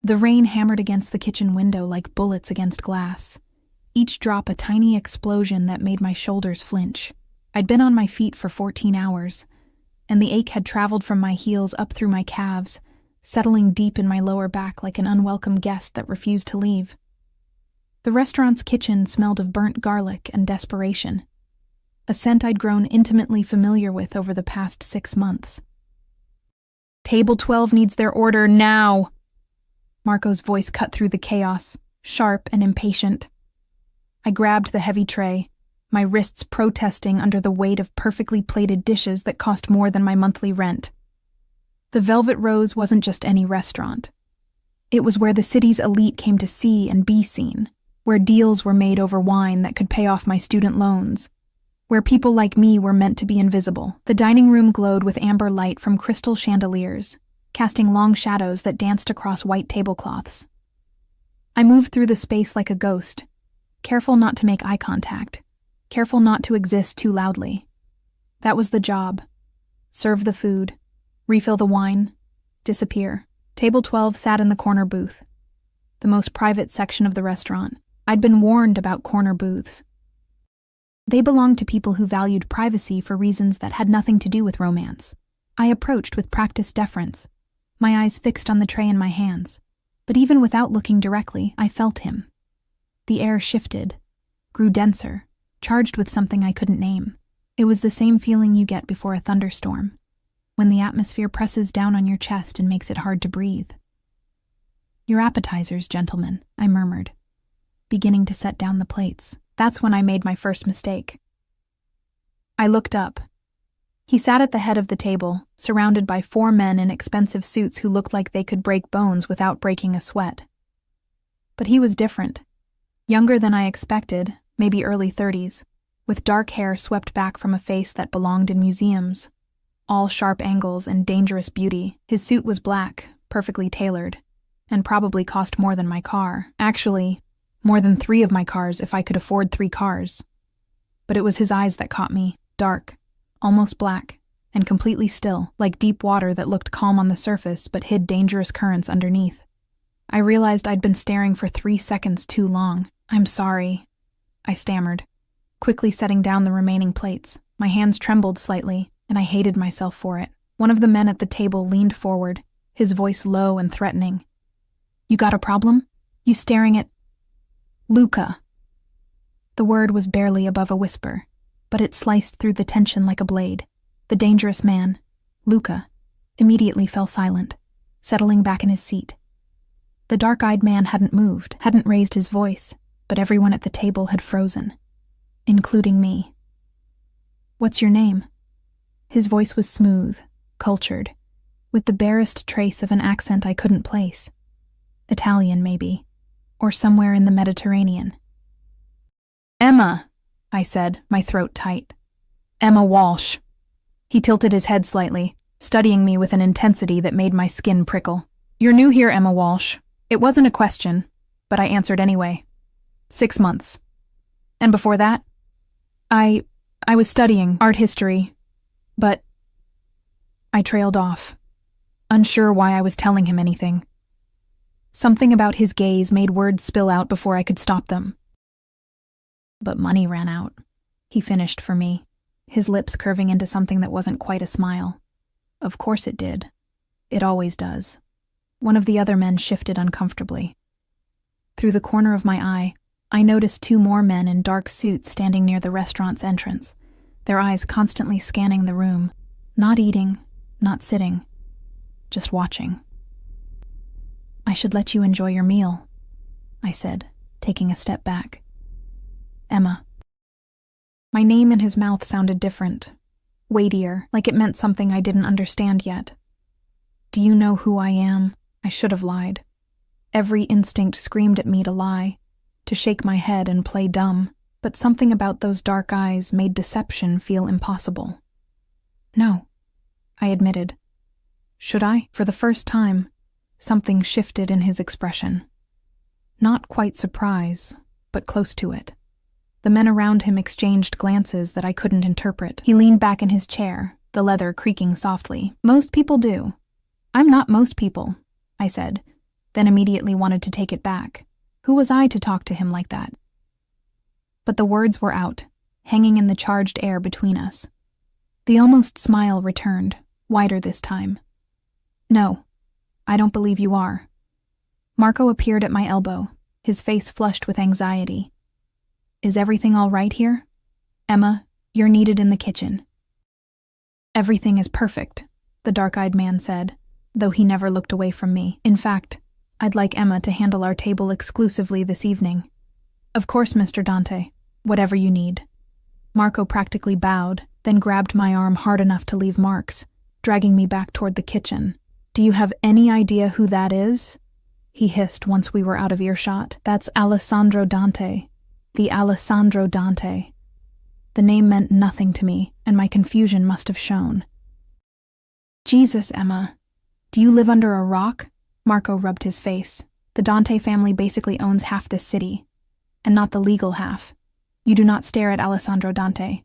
The rain hammered against the kitchen window like bullets against glass, each drop a tiny explosion that made my shoulders flinch. I'd been on my feet for 14 hours, and the ache had traveled from my heels up through my calves, settling deep in my lower back like an unwelcome guest that refused to leave. The restaurant's kitchen smelled of burnt garlic and desperation, a scent I'd grown intimately familiar with over the past 6 months. "Table 12 needs their order now!" Marco's voice cut through the chaos, sharp and impatient. I grabbed the heavy tray, my wrists protesting under the weight of perfectly plated dishes that cost more than my monthly rent. The Velvet Rose wasn't just any restaurant. It was where the city's elite came to see and be seen, where deals were made over wine that could pay off my student loans, where people like me were meant to be invisible. The dining room glowed with amber light from crystal chandeliers, casting long shadows that danced across white tablecloths. I moved through the space like a ghost, careful not to make eye contact, careful not to exist too loudly. That was the job. Serve the food, refill the wine, disappear. Table 12 sat in the corner booth, the most private section of the restaurant. I'd been warned about corner booths. They belonged to people who valued privacy for reasons that had nothing to do with romance. I approached with practiced deference, my eyes fixed on the tray in my hands. But even without looking directly, I felt him. The air shifted, grew denser, charged with something I couldn't name. It was the same feeling you get before a thunderstorm, when the atmosphere presses down on your chest and makes it hard to breathe. "Your appetizers, gentlemen," I murmured, beginning to set down the plates. That's when I made my first mistake. I looked up. He sat at the head of the table, surrounded by 4 men in expensive suits who looked like they could break bones without breaking a sweat. But he was different. Younger than I expected, maybe early 30s, with dark hair swept back from a face that belonged in museums. All sharp angles and dangerous beauty. His suit was black, perfectly tailored, and probably cost more than my car. Actually, more than 3 of my cars if I could afford 3 cars. But it was his eyes that caught me, dark, almost black, and completely still, like deep water that looked calm on the surface but hid dangerous currents underneath. I realized I'd been staring for 3 seconds too long. "I'm sorry," I stammered, quickly setting down the remaining plates. My hands trembled slightly, and I hated myself for it. One of the men at the table leaned forward, his voice low and threatening. "You got a problem? You staring at Luca." The word was barely above a whisper, but it sliced through the tension like a blade. The dangerous man, Luca, immediately fell silent, settling back in his seat. The dark-eyed man hadn't moved, hadn't raised his voice, but everyone at the table had frozen, including me. "What's your name?" His voice was smooth, cultured, with the barest trace of an accent I couldn't place. Italian, maybe, or somewhere in the Mediterranean. "Emma," I said, my throat tight. "Emma Walsh." He tilted his head slightly, studying me with an intensity that made my skin prickle. "You're new here, Emma Walsh." It wasn't a question, but I answered anyway. 6 months. "And before that?" I was studying art history, but I trailed off, unsure why I was telling him anything. Something about his gaze made words spill out before I could stop them. "But money ran out," he finished for me, his lips curving into something that wasn't quite a smile. "Of course it did. It always does." One of the other men shifted uncomfortably. Through the corner of my eye, I noticed 2 more men in dark suits standing near the restaurant's entrance, their eyes constantly scanning the room, not eating, not sitting, just watching. "I should let you enjoy your meal," I said, taking a step back. "Emma." My name in his mouth sounded different, weightier, like it meant something I didn't understand yet. "Do you know who I am?" I should have lied. Every instinct screamed at me to lie, to shake my head and play dumb, but something about those dark eyes made deception feel impossible. "No," I admitted. Should I? For the first time, something shifted in his expression. Not quite surprise, but close to it. The men around him exchanged glances that I couldn't interpret. He leaned back in his chair, the leather creaking softly. "Most people do." "I'm not most people," I said, then immediately wanted to take it back. Who was I to talk to him like that? But the words were out, hanging in the charged air between us. The almost smile returned, wider this time. No, I don't believe you are. Marco appeared at my elbow, his face flushed with anxiety. Is everything all right here? Emma, you're needed in the kitchen. Everything is perfect, the dark-eyed man said, though he never looked away from me. In fact, I'd like Emma to handle our table exclusively this evening. Of course, Mr. Dante, whatever you need. Marco practically bowed, then grabbed my arm hard enough to leave marks, dragging me back toward the kitchen. Do you have any idea who that is? He hissed once we were out of earshot. That's Alessandro Dante. The Alessandro Dante. The name meant nothing to me, and my confusion must have shown. Jesus, Emma. Do you live under a rock? Marco rubbed his face. The Dante family basically owns half this city, and not the legal half. You do not stare at Alessandro Dante.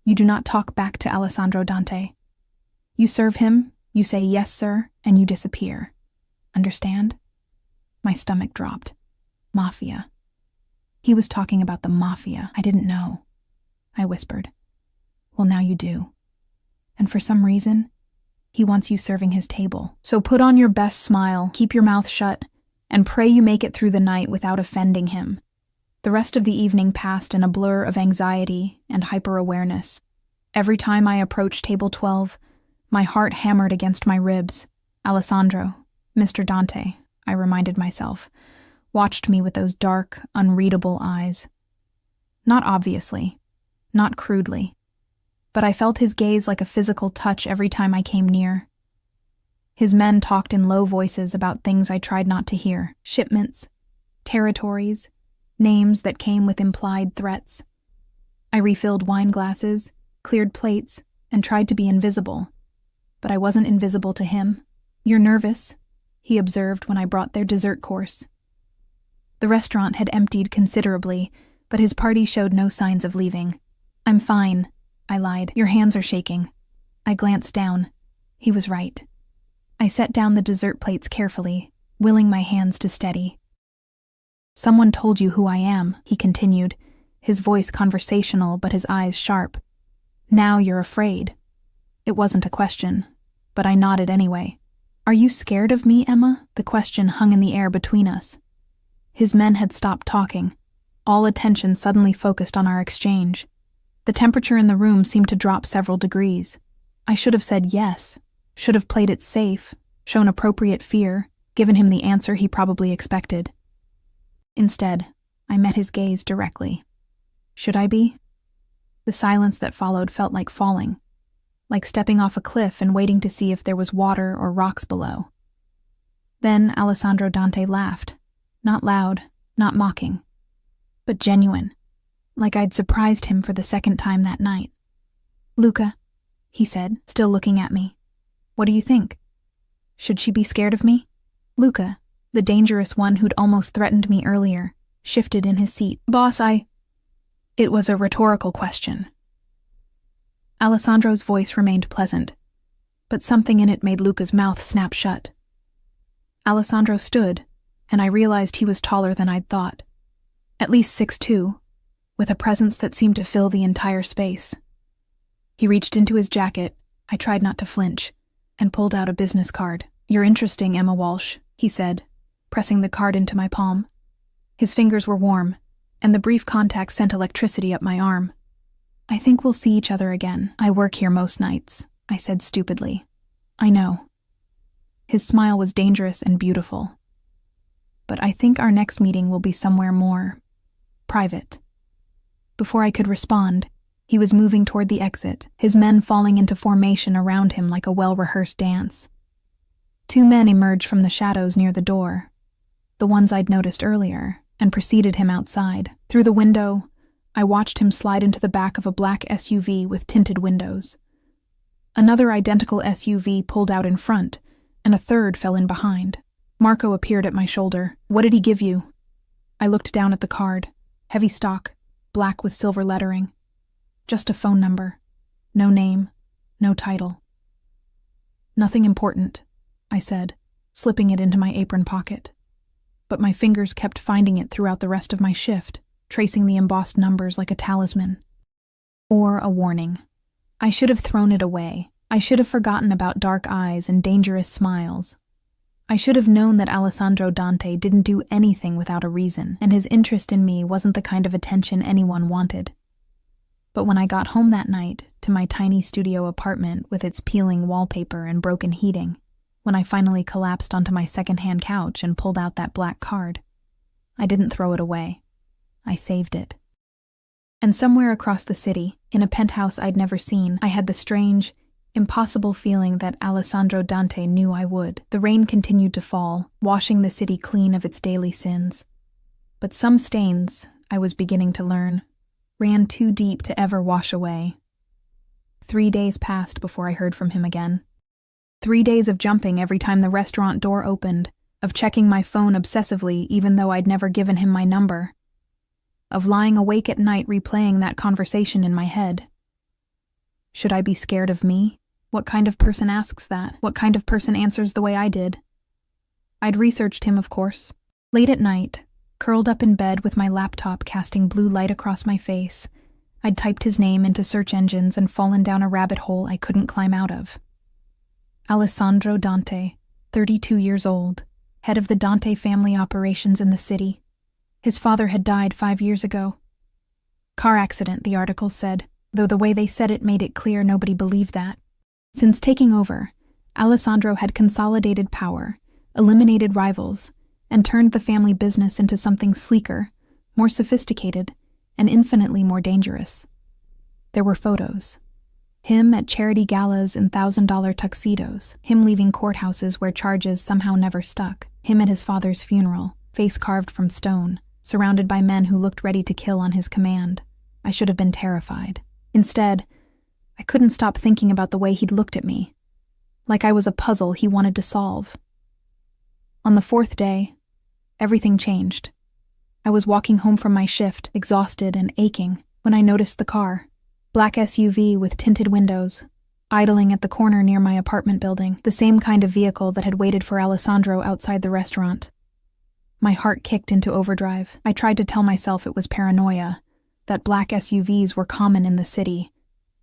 You do not talk back to Alessandro Dante. You serve him, you say yes, sir, and you disappear. Understand? My stomach dropped. Mafia. He was talking about the Mafia. I didn't know. I whispered. Well, now you do. And for some reason, he wants you serving his table. So put on your best smile, keep your mouth shut, and pray you make it through the night without offending him. The rest of the evening passed in a blur of anxiety and hyper-awareness. Every time I approached table 12, my heart hammered against my ribs. Alessandro, Mr. Dante, I reminded myself, watched me with those dark, unreadable eyes. Not obviously, not crudely, but I felt his gaze like a physical touch every time I came near. His men talked in low voices about things I tried not to hear: shipments, territories, names that came with implied threats. I refilled wine glasses, cleared plates, and tried to be invisible. But I wasn't invisible to him. You're nervous, he observed when I brought their dessert course. The restaurant had emptied considerably, but his party showed no signs of leaving. I'm fine, I lied. Your hands are shaking. I glanced down. He was right. I set down the dessert plates carefully, willing my hands to steady. Someone told you who I am, he continued, his voice conversational but his eyes sharp. Now you're afraid. It wasn't a question, but I nodded anyway. Are you scared of me, Emma? The question hung in the air between us. His men had stopped talking. All attention suddenly focused on our exchange. The temperature in the room seemed to drop several degrees. I should have said yes, should have played it safe, shown appropriate fear, given him the answer he probably expected. Instead, I met his gaze directly. Should I be? The silence that followed felt like falling, like stepping off a cliff and waiting to see if there was water or rocks below. Then Alessandro Dante laughed, not loud, not mocking, but genuine, like I'd surprised him for the second time that night. Luca, he said, still looking at me. What do you think? Should she be scared of me? Luca, the dangerous one who'd almost threatened me earlier, shifted in his seat. Boss, It was a rhetorical question. Alessandro's voice remained pleasant, but something in it made Luca's mouth snap shut. Alessandro stood, and I realized he was taller than I'd thought. At least 6'2", with a presence that seemed to fill the entire space. He reached into his jacket, I tried not to flinch, and pulled out a business card. You're interesting, Emma Walsh, he said, pressing the card into my palm. His fingers were warm, and the brief contact sent electricity up my arm. I think we'll see each other again. I work here most nights, I said stupidly. I know. His smile was dangerous and beautiful. But I think our next meeting will be somewhere more private. Before I could respond, he was moving toward the exit, his men falling into formation around him like a well-rehearsed dance. 2 men emerged from the shadows near the door, the ones I'd noticed earlier, and preceded him outside. Through the window, I watched him slide into the back of a black SUV with tinted windows. Another identical SUV pulled out in front, and a third fell in behind. Marco appeared at my shoulder. What did he give you? I looked down at the card. Heavy stock, black with silver lettering. Just a phone number. No name, no title. Nothing important, I said, slipping it into my apron pocket. but my fingers kept finding it throughout the rest of my shift, tracing the embossed numbers like a talisman. Or a warning. I should have thrown it away. I should have forgotten about dark eyes and dangerous smiles. I should have known that Alessandro Dante didn't do anything without a reason, and his interest in me wasn't the kind of attention anyone wanted. But when I got home that night, to my tiny studio apartment with its peeling wallpaper and broken heating, when I finally collapsed onto my second-hand couch and pulled out that black card, I didn't throw it away. I saved it. And somewhere across the city, in a penthouse I'd never seen, I had the strange, impossible feeling that Alessandro Dante knew I would. The rain continued to fall, washing the city clean of its daily sins. But some stains, I was beginning to learn, ran too deep to ever wash away. 3 days passed before I heard from him again. 3 days of jumping every time the restaurant door opened, of checking my phone obsessively even though I'd never given him my number, of lying awake at night replaying that conversation in my head. Should I be scared of me? What kind of person asks that? What kind of person answers the way I did? I'd researched him, of course. Late at night, curled up in bed with my laptop casting blue light across my face, I'd typed his name into search engines and fallen down a rabbit hole I couldn't climb out of. Alessandro Dante, 32 years old, head of the Dante family operations in the city. His father had died 5 years ago. Car accident, the article said, though the way they said it made it clear nobody believed that. Since taking over, Alessandro had consolidated power, eliminated rivals, and turned the family business into something sleeker, more sophisticated, and infinitely more dangerous. There were photos. Him at charity galas in $1,000 tuxedos, him leaving courthouses where charges somehow never stuck, him at his father's funeral, face carved from stone, surrounded by men who looked ready to kill on his command. I should have been terrified. Instead, I couldn't stop thinking about the way he'd looked at me, like I was a puzzle he wanted to solve. On the 4th day, everything changed. I was walking home from my shift, exhausted and aching, when I noticed the car. Black SUV with tinted windows, idling at the corner near my apartment building, the same kind of vehicle that had waited for Alessandro outside the restaurant. My heart kicked into overdrive. I tried to tell myself it was paranoia, that black SUVs were common in the city,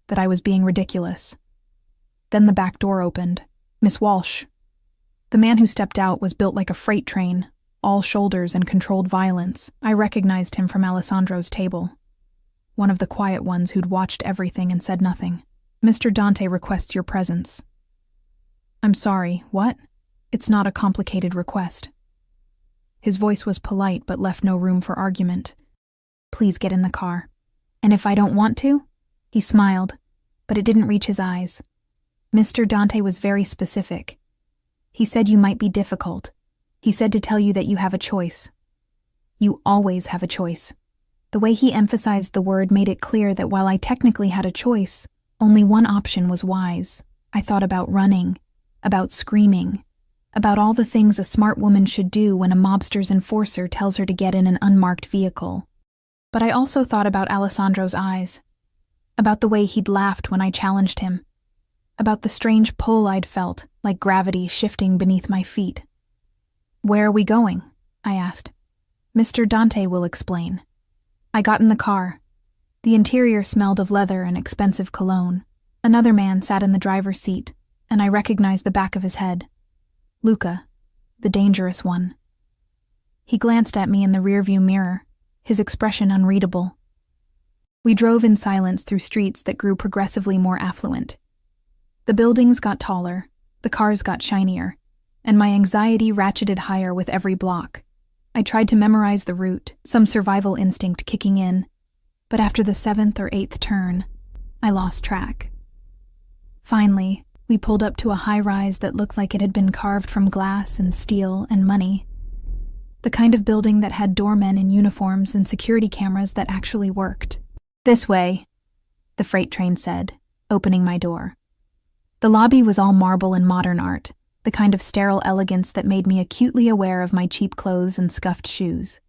that I was being ridiculous. Then the back door opened. Miss Walsh. The man who stepped out was built like a freight train, all shoulders and controlled violence. I recognized him from Alessandro's table. One of the quiet ones who'd watched everything and said nothing. Mr. Dante requests your presence. I'm sorry, what? It's not a complicated request. His voice was polite but left no room for argument. Please get in the car. And if I don't want to? He smiled, but it didn't reach his eyes. Mr. Dante was very specific. He said you might be difficult. He said to tell you that you have a choice. You always have a choice. The way he emphasized the word made it clear that while I technically had a choice, only one option was wise. I thought about running, about screaming, about all the things a smart woman should do when a mobster's enforcer tells her to get in an unmarked vehicle. But I also thought about Alessandro's eyes, about the way he'd laughed when I challenged him, about the strange pull I'd felt, like gravity shifting beneath my feet. Where are we going? I asked. Mr. Dante will explain. I got in the car. The interior smelled of leather and expensive cologne. Another man sat in the driver's seat, and I recognized the back of his head. Luca, the dangerous one. He glanced at me in the rearview mirror, his expression unreadable. We drove in silence through streets that grew progressively more affluent. The buildings got taller, the cars got shinier, and my anxiety ratcheted higher with every block. I tried to memorize the route, some survival instinct kicking in, but after the 7th or 8th turn, I lost track. Finally, we pulled up to a high-rise that looked like it had been carved from glass and steel and money. The kind of building that had doormen in uniforms and security cameras that actually worked. This way, the freight train said, opening my door. The lobby was all marble and modern art, the kind of sterile elegance that made me acutely aware of my cheap clothes and scuffed shoes.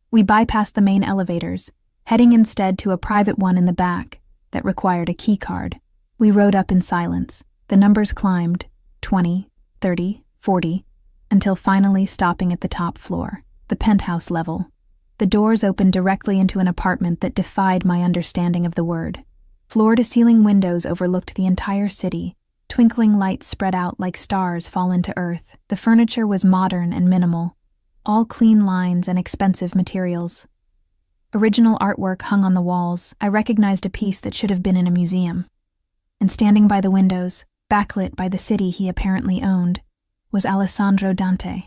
We bypassed the main elevators, heading instead to a private one in the back that required a key card. We rode up in silence. The numbers climbed, 20, 30, 40, until finally stopping at the top floor. The penthouse level. The doors opened directly into an apartment that defied my understanding of the word. Floor-to-ceiling windows overlooked the entire city. Twinkling lights spread out like stars fall into earth. The furniture was modern and minimal, all clean lines and expensive materials. Original artwork hung on the walls. I recognized a piece that should have been in a museum. And standing by the windows, backlit by the city he apparently owned, was Alessandro Dante.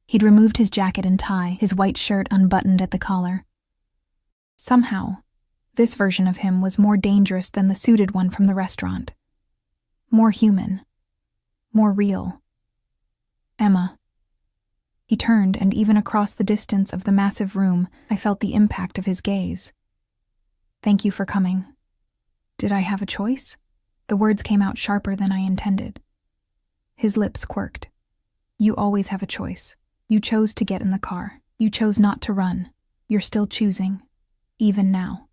He'd removed his jacket and tie, his white shirt unbuttoned at the collar. Somehow, this version of him was more dangerous than the suited one from the restaurant. More human. More real. Emma. He turned, and even across the distance of the massive room, I felt the impact of his gaze. Thank you for coming. Did I have a choice? The words came out sharper than I intended. His lips quirked. You always have a choice. You chose to get in the car. You chose not to run. You're still choosing. Even now.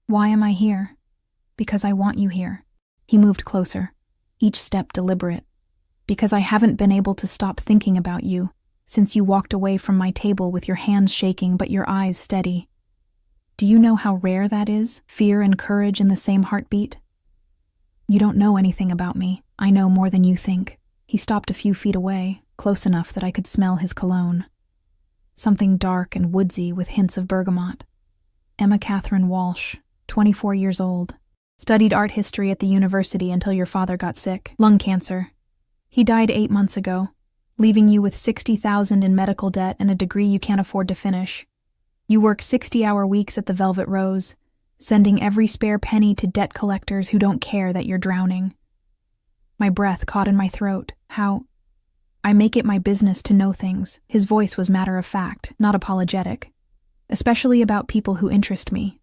Why am I here? Because I want you here. He moved closer, each step deliberate. Because I haven't been able to stop thinking about you since you walked away from my table with your hands shaking but your eyes steady. Do you know how rare that is? Fear and courage in the same heartbeat? You don't know anything about me. I know more than you think. He stopped a few feet away, close enough that I could smell his cologne. Something dark and woodsy with hints of bergamot. Emma Catherine Walsh, 24 years old. Studied art history at the university until your father got sick. Lung cancer. He died 8 months ago, leaving you with $60,000 in medical debt and a degree you can't afford to finish. You work 60-hour weeks at the Velvet Rose, sending every spare penny to debt collectors who don't care that you're drowning. My breath caught in my throat. How? I make it my business to know things. His voice was matter of fact, not apologetic. Especially about people who interest me.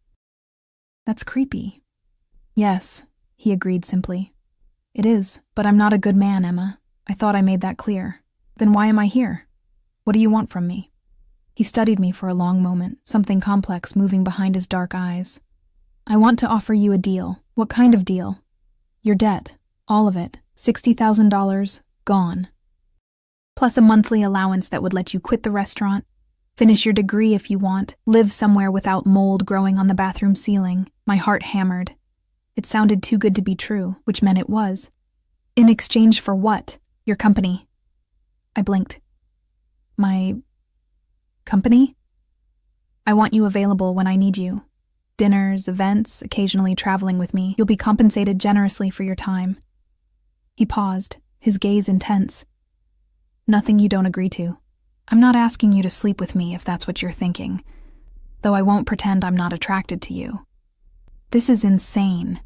That's creepy. Yes, he agreed simply. It is, but I'm not a good man, Emma. I thought I made that clear. Then why am I here? What do you want from me? He studied me for a long moment, something complex moving behind his dark eyes. I want to offer you a deal. What kind of deal? Your debt. All of it. $60,000. Gone. Plus a monthly allowance that would let you quit the restaurant, finish your degree if you want, live somewhere without mold growing on the bathroom ceiling. My heart hammered. It sounded too good to be true, which meant it was. In exchange for what? Your company. I blinked. My company? I want you available when I need you. Dinners, events, occasionally traveling with me. You'll be compensated generously for your time. He paused, his gaze intense. Nothing you don't agree to. I'm not asking you to sleep with me if that's what you're thinking, though I won't pretend I'm not attracted to you. This is insane.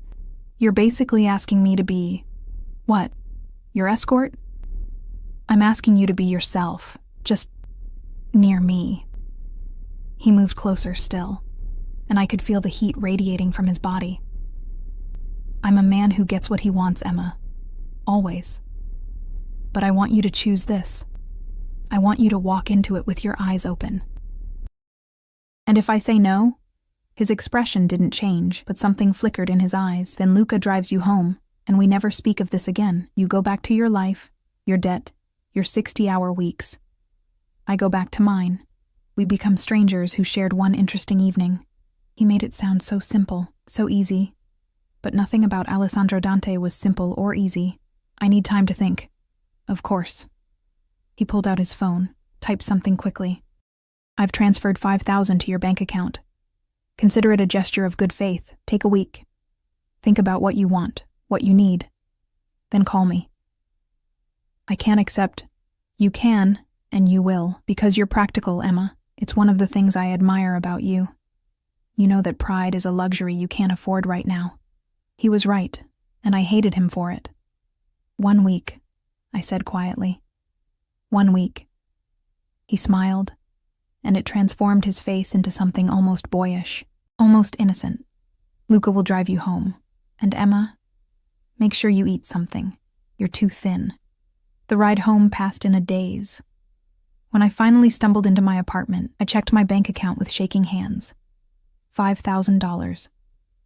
You're basically asking me to be... what? Your escort? I'm asking you to be yourself, just near me. He moved closer still, and I could feel the heat radiating from his body. I'm a man who gets what he wants, Emma. Always. But I want you to choose this. I want you to walk into it with your eyes open. And if I say no? His expression didn't change, but something flickered in his eyes. Then Luca drives you home, and we never speak of this again. You go back to your life, your debt, your 60-hour weeks. I go back to mine. We become strangers who shared one interesting evening. He made it sound so simple, so easy. But nothing about Alessandro Dante was simple or easy. I need time to think. Of course. He pulled out his phone, typed something quickly. I've transferred $5,000 to your bank account. Consider it a gesture of good faith. Take a week. Think about what you want, what you need. Then call me. I can't accept. You can, and you will, because you're practical, Emma. It's one of the things I admire about you. You know that pride is a luxury you can't afford right now. He was right, and I hated him for it. 1 week, I said quietly. 1 week. He smiled, and it transformed his face into something almost boyish, almost innocent. Luca will drive you home. And Emma, make sure you eat something. You're too thin. The ride home passed in a daze. When I finally stumbled into my apartment, I checked my bank account with shaking hands. $5,000.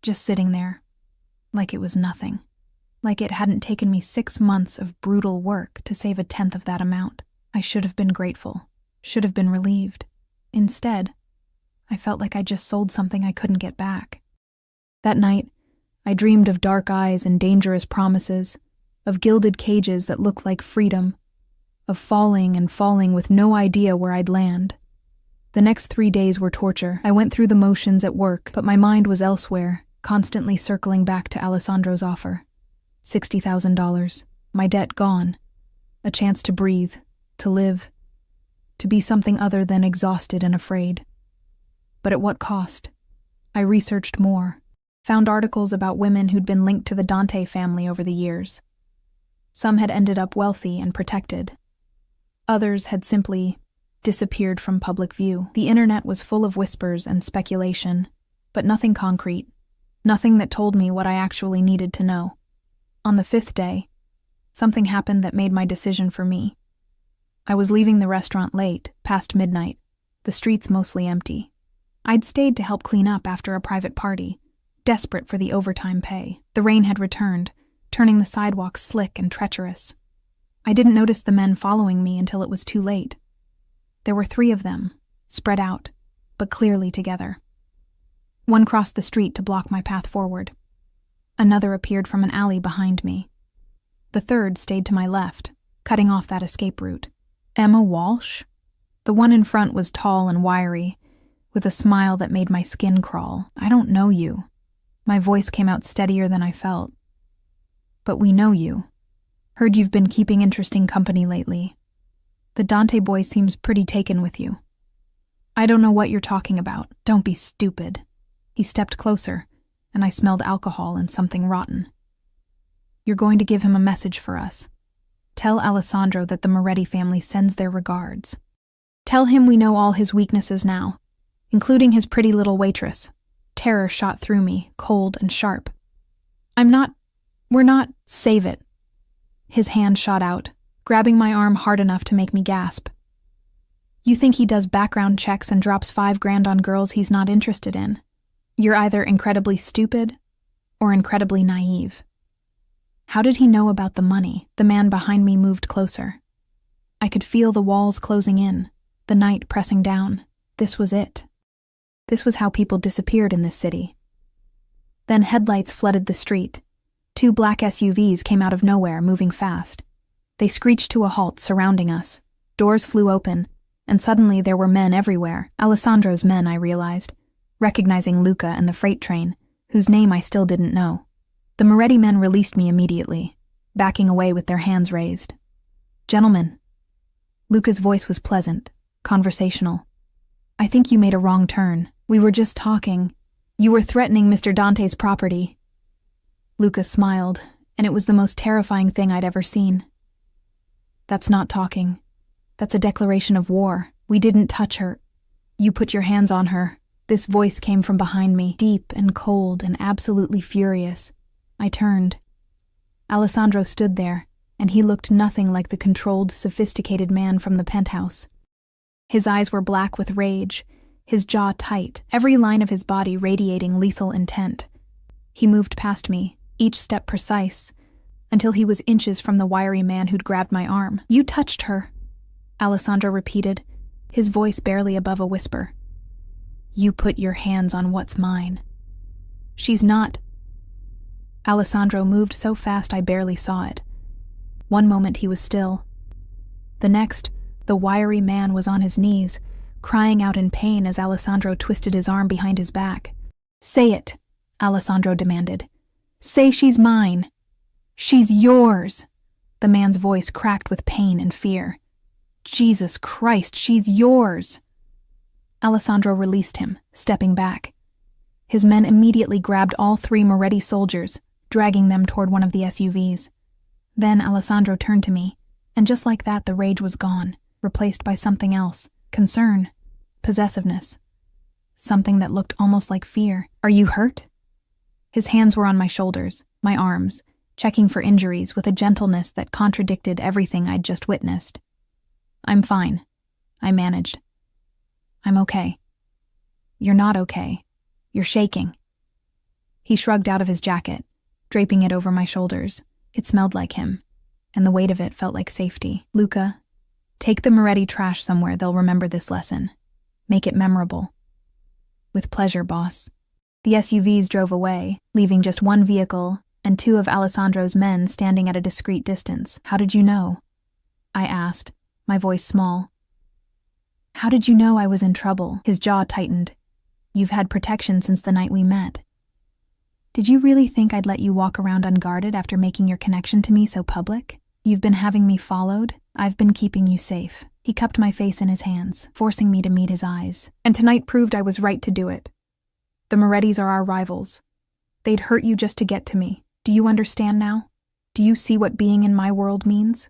Just sitting there. Like it was nothing. Like it hadn't taken me 6 months of brutal work to save 1/10 of that amount. I should have been grateful. Should have been relieved. Instead, I felt like I just sold something I couldn't get back. That night, I dreamed of dark eyes and dangerous promises, of gilded cages that looked like freedom, of falling and falling with no idea where I'd land. The next 3 days were torture. I went through the motions at work, but my mind was elsewhere, constantly circling back to Alessandro's offer. $60,000. My debt gone. A chance to breathe, to live, to be something other than exhausted and afraid. But at what cost? I researched more, found articles about women who'd been linked to the Dante family over the years. Some had ended up wealthy and protected. Others had simply disappeared from public view. The internet was full of whispers and speculation, but nothing concrete, nothing that told me what I actually needed to know. On the 5th day, something happened that made my decision for me. I was leaving the restaurant late, past midnight, the streets mostly empty. I'd stayed to help clean up after a private party, desperate for the overtime pay. The rain had returned, turning the sidewalks slick and treacherous. I didn't notice the men following me until it was too late. There were 3 of them, spread out, but clearly together. One crossed the street to block my path forward. Another appeared from an alley behind me. The third stayed to my left, cutting off that escape route. Emma Walsh? The one in front was tall and wiry, with a smile that made my skin crawl. I don't know you. My voice came out steadier than I felt. But we know you. Heard you've been keeping interesting company lately. The Dante boy seems pretty taken with you. I don't know what you're talking about. Don't be stupid. He stepped closer, and I smelled alcohol and something rotten. You're going to give him a message for us. Tell Alessandro that the Moretti family sends their regards. Tell him we know all his weaknesses now, including his pretty little waitress. Terror shot through me, cold and sharp. We're not, save it. His hand shot out, grabbing my arm hard enough to make me gasp. You think he does background checks and drops $5,000 on girls he's not interested in? You're either incredibly stupid or incredibly naive. How did he know about the money? The man behind me moved closer. I could feel the walls closing in, the night pressing down. This was it. This was how people disappeared in this city. Then headlights flooded the street. 2 black SUVs came out of nowhere, moving fast. They screeched to a halt, surrounding us. Doors flew open, and suddenly there were men everywhere. Alessandro's men, I realized, recognizing Luca and the freight train, whose name I still didn't know. The Moretti men released me immediately, backing away with their hands raised. Gentlemen. Luca's voice was pleasant, conversational. I think you made a wrong turn. We were just talking. You were threatening Mr. Dante's property. Luca smiled, and it was the most terrifying thing I'd ever seen. That's not talking. That's a declaration of war. We didn't touch her. You put your hands on her. This voice came from behind me, deep and cold and absolutely furious. I turned. Alessandro stood there, and he looked nothing like the controlled, sophisticated man from the penthouse. His eyes were black with rage, his jaw tight, every line of his body radiating lethal intent. He moved past me, each step precise, until he was inches from the wiry man who'd grabbed my arm. You touched her, Alessandro repeated, his voice barely above a whisper. You put your hands on what's mine. She's not. Alessandro moved so fast I barely saw it. One moment he was still. The next, the wiry man was on his knees, crying out in pain as Alessandro twisted his arm behind his back. Say it, Alessandro demanded. Say she's mine. She's yours. The man's voice cracked with pain and fear. Jesus Christ, she's yours. Alessandro released him, stepping back. His men immediately grabbed all 3 Moretti soldiers, dragging them toward one of the SUVs. Then Alessandro turned to me, and just like that the rage was gone, replaced by something else. Concern. Possessiveness. Something that looked almost like fear. Are you hurt? His hands were on my shoulders, my arms, checking for injuries with a gentleness that contradicted everything I'd just witnessed. I'm fine. I managed. I'm okay. You're not okay. You're shaking. He shrugged out of his jacket, draping it over my shoulders. It smelled like him, and the weight of it felt like safety. Luca, take the Moretti trash somewhere they'll remember this lesson. Make it memorable. With pleasure, boss. The SUVs drove away, leaving just one vehicle and two of Alessandro's men standing at a discreet distance. How did you know? I asked, my voice small. How did you know I was in trouble? His jaw tightened. You've had protection since the night we met. Did you really think I'd let you walk around unguarded after making your connection to me so public? You've been having me followed. I've been keeping you safe. He cupped my face in his hands, forcing me to meet his eyes. And tonight proved I was right to do it. The Morettis are our rivals. They'd hurt you just to get to me. Do you understand now? Do you see what being in my world means?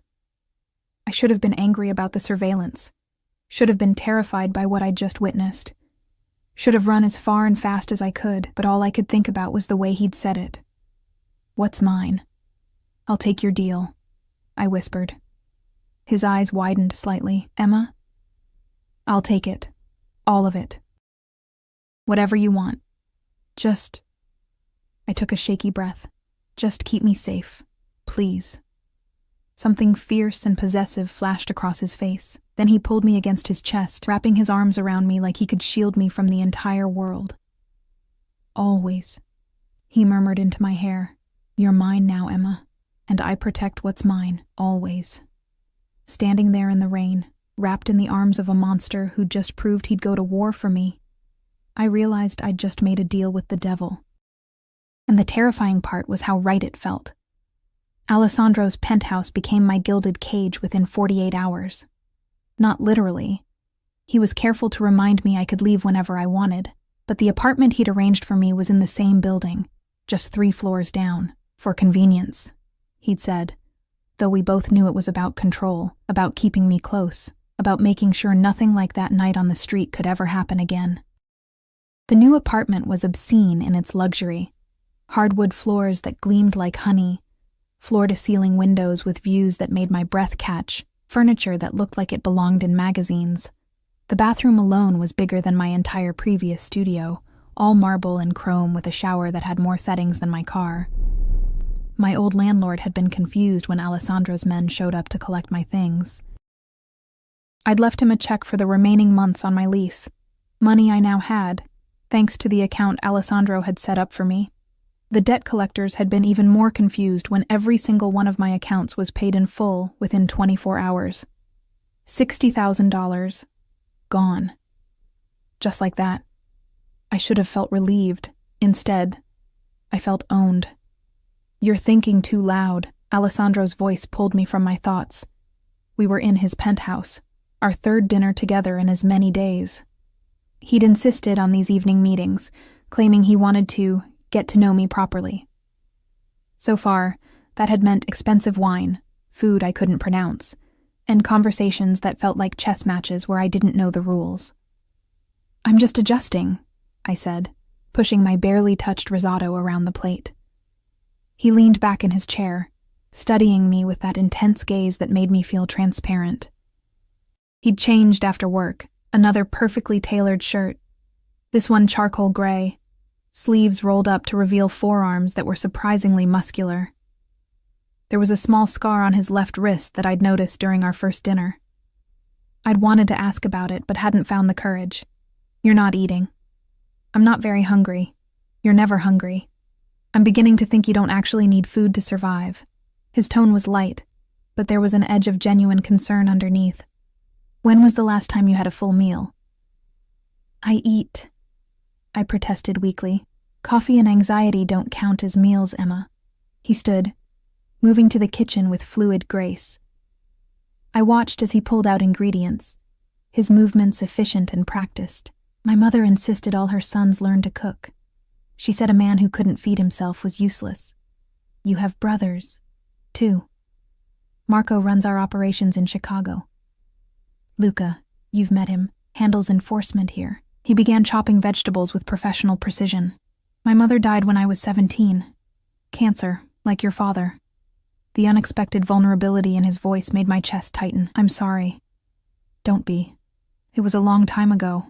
I should have been angry about the surveillance. Should have been terrified by what I'd just witnessed. Should have run as far and fast as I could, but all I could think about was the way he'd said it. What's mine? I'll take your deal, I whispered. His eyes widened slightly. Emma? I'll take it. All of it. Whatever you want. I took a shaky breath. Just keep me safe. Please. Something fierce and possessive flashed across his face. Then he pulled me against his chest, wrapping his arms around me like he could shield me from the entire world. Always, he murmured into my hair. You're mine now, Emma, and I protect what's mine, always. Standing there in the rain, wrapped in the arms of a monster who'd just proved he'd go to war for me, I realized I'd just made a deal with the devil. And the terrifying part was how right it felt. Alessandro's penthouse became my gilded cage within 48 hours. Not literally. He was careful to remind me I could leave whenever I wanted, but the apartment he'd arranged for me was in the same building, just 3 floors down, for convenience, he'd said, though we both knew it was about control, about keeping me close, about making sure nothing like that night on the street could ever happen again. The new apartment was obscene in its luxury. Hardwood floors that gleamed like honey, floor-to-ceiling windows with views that made my breath catch, furniture that looked like it belonged in magazines. The bathroom alone was bigger than my entire previous studio, all marble and chrome with a shower that had more settings than my car. My old landlord had been confused when Alessandro's men showed up to collect my things. I'd left him a check for the remaining months on my lease, money I now had, thanks to the account Alessandro had set up for me. The debt collectors had been even more confused when every single one of my accounts was paid in full within 24 hours. $60,000. Gone. Just like that. I should have felt relieved. Instead, I felt owned. You're thinking too loud. Alessandro's voice pulled me from my thoughts. We were in his penthouse, our 3rd dinner together in as many days. He'd insisted on these evening meetings, claiming he wanted to get to know me properly. So far, that had meant expensive wine, food I couldn't pronounce, and conversations that felt like chess matches where I didn't know the rules. I'm just adjusting, I said, pushing my barely touched risotto around the plate. He leaned back in his chair, studying me with that intense gaze that made me feel transparent. He'd changed after work, another perfectly tailored shirt, this one charcoal gray, sleeves rolled up to reveal forearms that were surprisingly muscular. There was a small scar on his left wrist that I'd noticed during our first dinner. I'd wanted to ask about it, but hadn't found the courage. You're not eating. I'm not very hungry. You're never hungry. I'm beginning to think you don't actually need food to survive. His tone was light, but there was an edge of genuine concern underneath. When was the last time you had a full meal? I eat, I protested weakly. Coffee and anxiety don't count as meals, Emma. He stood, moving to the kitchen with fluid grace. I watched as he pulled out ingredients, his movements efficient and practiced. My mother insisted all her sons learn to cook. She said a man who couldn't feed himself was useless. You have brothers, too. Marco runs our operations in Chicago. Luca, you've met him, handles enforcement here. He began chopping vegetables with professional precision. My mother died when I was 17. Cancer, like your father. The unexpected vulnerability in his voice made my chest tighten. I'm sorry. Don't be. It was a long time ago.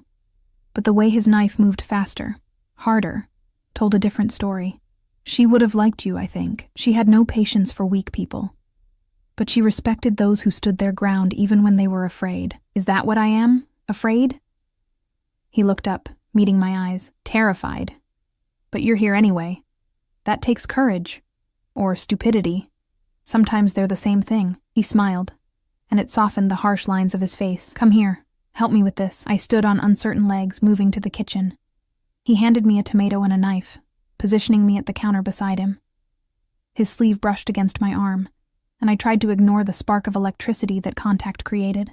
But the way his knife moved faster, harder, told a different story. She would have liked you, I think. She had no patience for weak people. But she respected those who stood their ground even when they were afraid. Is that what I am? Afraid? He looked up, meeting my eyes, terrified. But you're here anyway. That takes courage. Or stupidity. Sometimes they're the same thing. He smiled, and it softened the harsh lines of his face. Come here. Help me with this. I stood on uncertain legs, moving to the kitchen. He handed me a tomato and a knife, positioning me at the counter beside him. His sleeve brushed against my arm, and I tried to ignore the spark of electricity that contact created.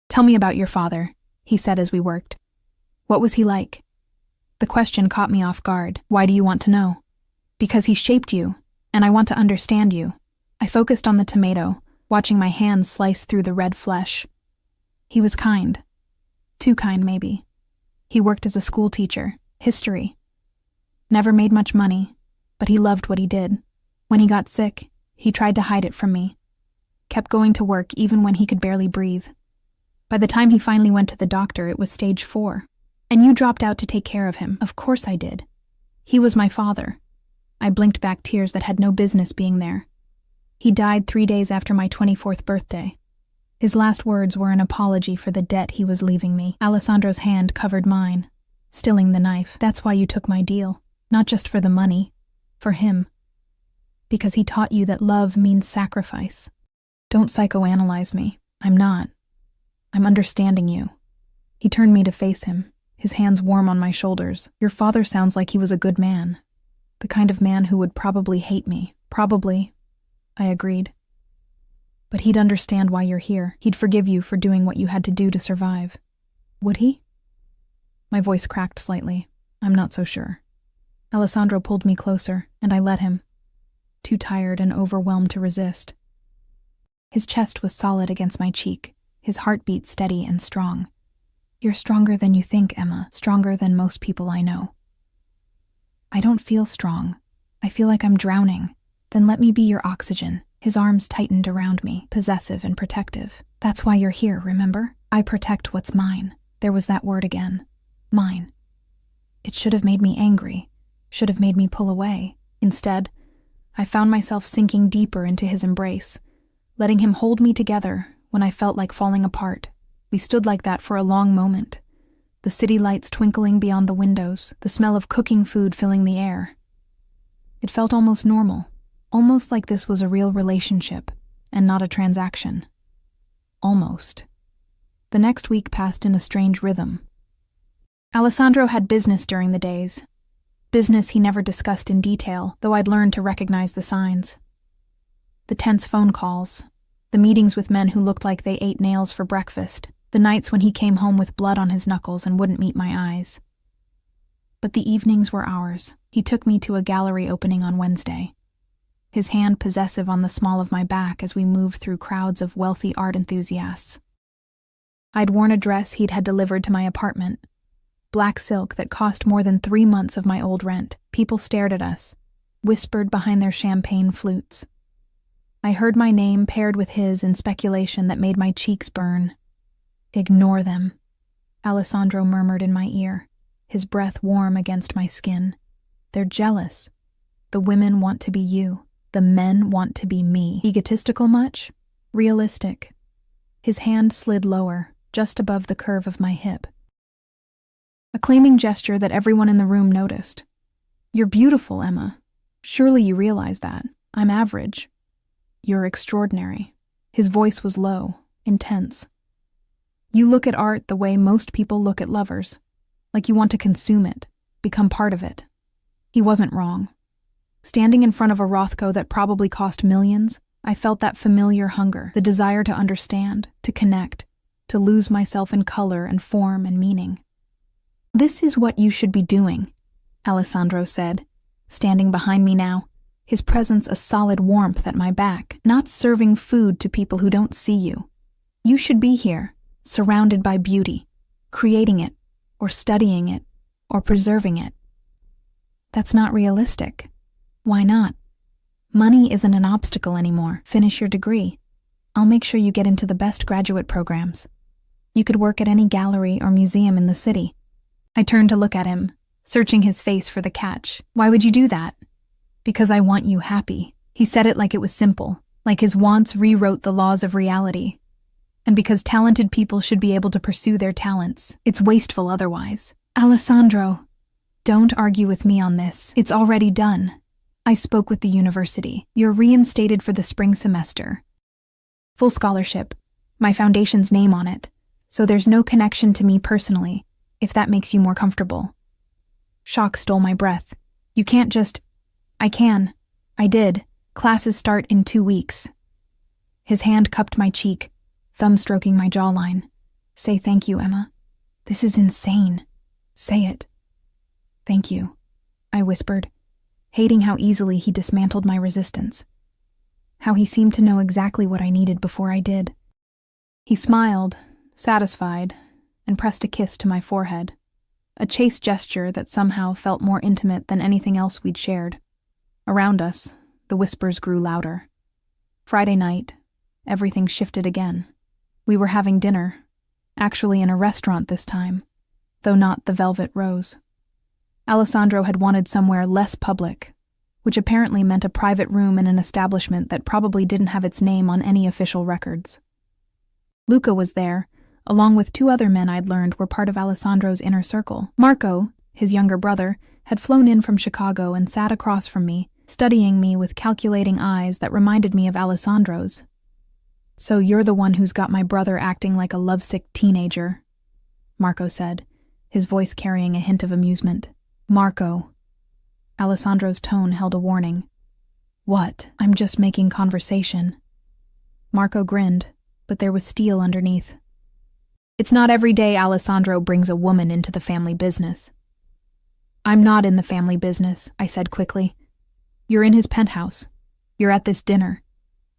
Tell me about your father, he said as we worked. What was he like? The question caught me off guard. Why do you want to know? Because he shaped you, and I want to understand you. I focused on the tomato, watching my hands slice through the red flesh. He was kind. Too kind, maybe. He worked as a school teacher, history. Never made much money, but he loved what he did. When he got sick, he tried to hide it from me. Kept going to work even when he could barely breathe. By the time he finally went to the doctor, it was stage 4. And you dropped out to take care of him. Of course I did. He was my father. I blinked back tears that had no business being there. He died 3 days after my 24th birthday. His last words were an apology for the debt he was leaving me. Alessandro's hand covered mine, stilling the knife. That's why you took my deal. Not just for the money. For him. Because he taught you that love means sacrifice. Don't psychoanalyze me. I'm not. I'm understanding you. He turned me to face him, his hands warm on my shoulders. Your father sounds like he was a good man. The kind of man who would probably hate me. Probably. I agreed. But he'd understand why you're here. He'd forgive you for doing what you had to do to survive. Would he? My voice cracked slightly. I'm not so sure. Alessandro pulled me closer, and I let him. Too tired and overwhelmed to resist. His chest was solid against my cheek, his heartbeat steady and strong. You're stronger than you think, Emma. Stronger than most people I know. I don't feel strong. I feel like I'm drowning. Then let me be your oxygen. His arms tightened around me, possessive and protective. That's why you're here, remember? I protect what's mine. There was that word again. Mine. It should have made me angry. Should have made me pull away. Instead, I found myself sinking deeper into his embrace, letting him hold me together when I felt like falling apart. We stood like that for a long moment, the city lights twinkling beyond the windows, the smell of cooking food filling the air. It felt almost normal, almost like this was a real relationship and not a transaction. Almost. The next week passed in a strange rhythm. Alessandro had business during the days. Business he never discussed in detail, though I'd learned to recognize the signs. The tense phone calls, the meetings with men who looked like they ate nails for breakfast, the nights when he came home with blood on his knuckles and wouldn't meet my eyes. But the evenings were ours. He took me to a gallery opening on Wednesday, his hand possessive on the small of my back as we moved through crowds of wealthy art enthusiasts. I'd worn a dress he'd had delivered to my apartment, black silk that cost more than 3 months of my old rent. People stared at us, whispered behind their champagne flutes. I heard my name paired with his in speculation that made my cheeks burn. Ignore them, Alessandro murmured in my ear, his breath warm against my skin. They're jealous. The women want to be you. The men want to be me. Egotistical much? Realistic. His hand slid lower, just above the curve of my hip. A claiming gesture that everyone in the room noticed. You're beautiful, Emma. Surely you realize that. I'm average. You're extraordinary. His voice was low, intense. You look at art the way most people look at lovers, like you want to consume it, become part of it. He wasn't wrong. Standing in front of a Rothko that probably cost millions, I felt that familiar hunger, the desire to understand, to connect, to lose myself in color and form and meaning. This is what you should be doing, Alessandro said, standing behind me now, his presence a solid warmth at my back, not serving food to people who don't see you. You should be here, surrounded by beauty, creating it, or studying it, or preserving it. That's not realistic. Why not? Money isn't an obstacle anymore. Finish your degree. I'll make sure you get into the best graduate programs. You could work at any gallery or museum in the city. I turned to look at him, searching his face for the catch. Why would you do that? Because I want you happy. He said it like it was simple, like his wants rewrote the laws of reality. And because talented people should be able to pursue their talents, it's wasteful otherwise. Alessandro, don't argue with me on this. It's already done. I spoke with the university. You're reinstated for the spring semester. Full scholarship. My foundation's name on it. So there's no connection to me personally, if that makes you more comfortable. Shock stole my breath. You can't just... I can. I did. Classes start in 2 weeks. His hand cupped my cheek, thumb stroking my jawline. Say thank you, Emma. This is insane. Say it. Thank you, I whispered, hating how easily he dismantled my resistance. How he seemed to know exactly what I needed before I did. He smiled, satisfied, and pressed a kiss to my forehead. A chaste gesture that somehow felt more intimate than anything else we'd shared. Around us, the whispers grew louder. Friday night, everything shifted again. We were having dinner, actually in a restaurant this time, though not the Velvet Rose. Alessandro had wanted somewhere less public, which apparently meant a private room in an establishment that probably didn't have its name on any official records. Luca was there, along with 2 other men I'd learned were part of Alessandro's inner circle. Marco, his younger brother, had flown in from Chicago and sat across from me, studying me with calculating eyes that reminded me of Alessandro's. So you're the one who's got my brother acting like a lovesick teenager, Marco said, his voice carrying a hint of amusement. Marco. Alessandro's tone held a warning. What? I'm just making conversation. Marco grinned, but there was steel underneath. It's not every day Alessandro brings a woman into the family business. I'm not in the family business, I said quickly. You're in his penthouse. You're at this dinner.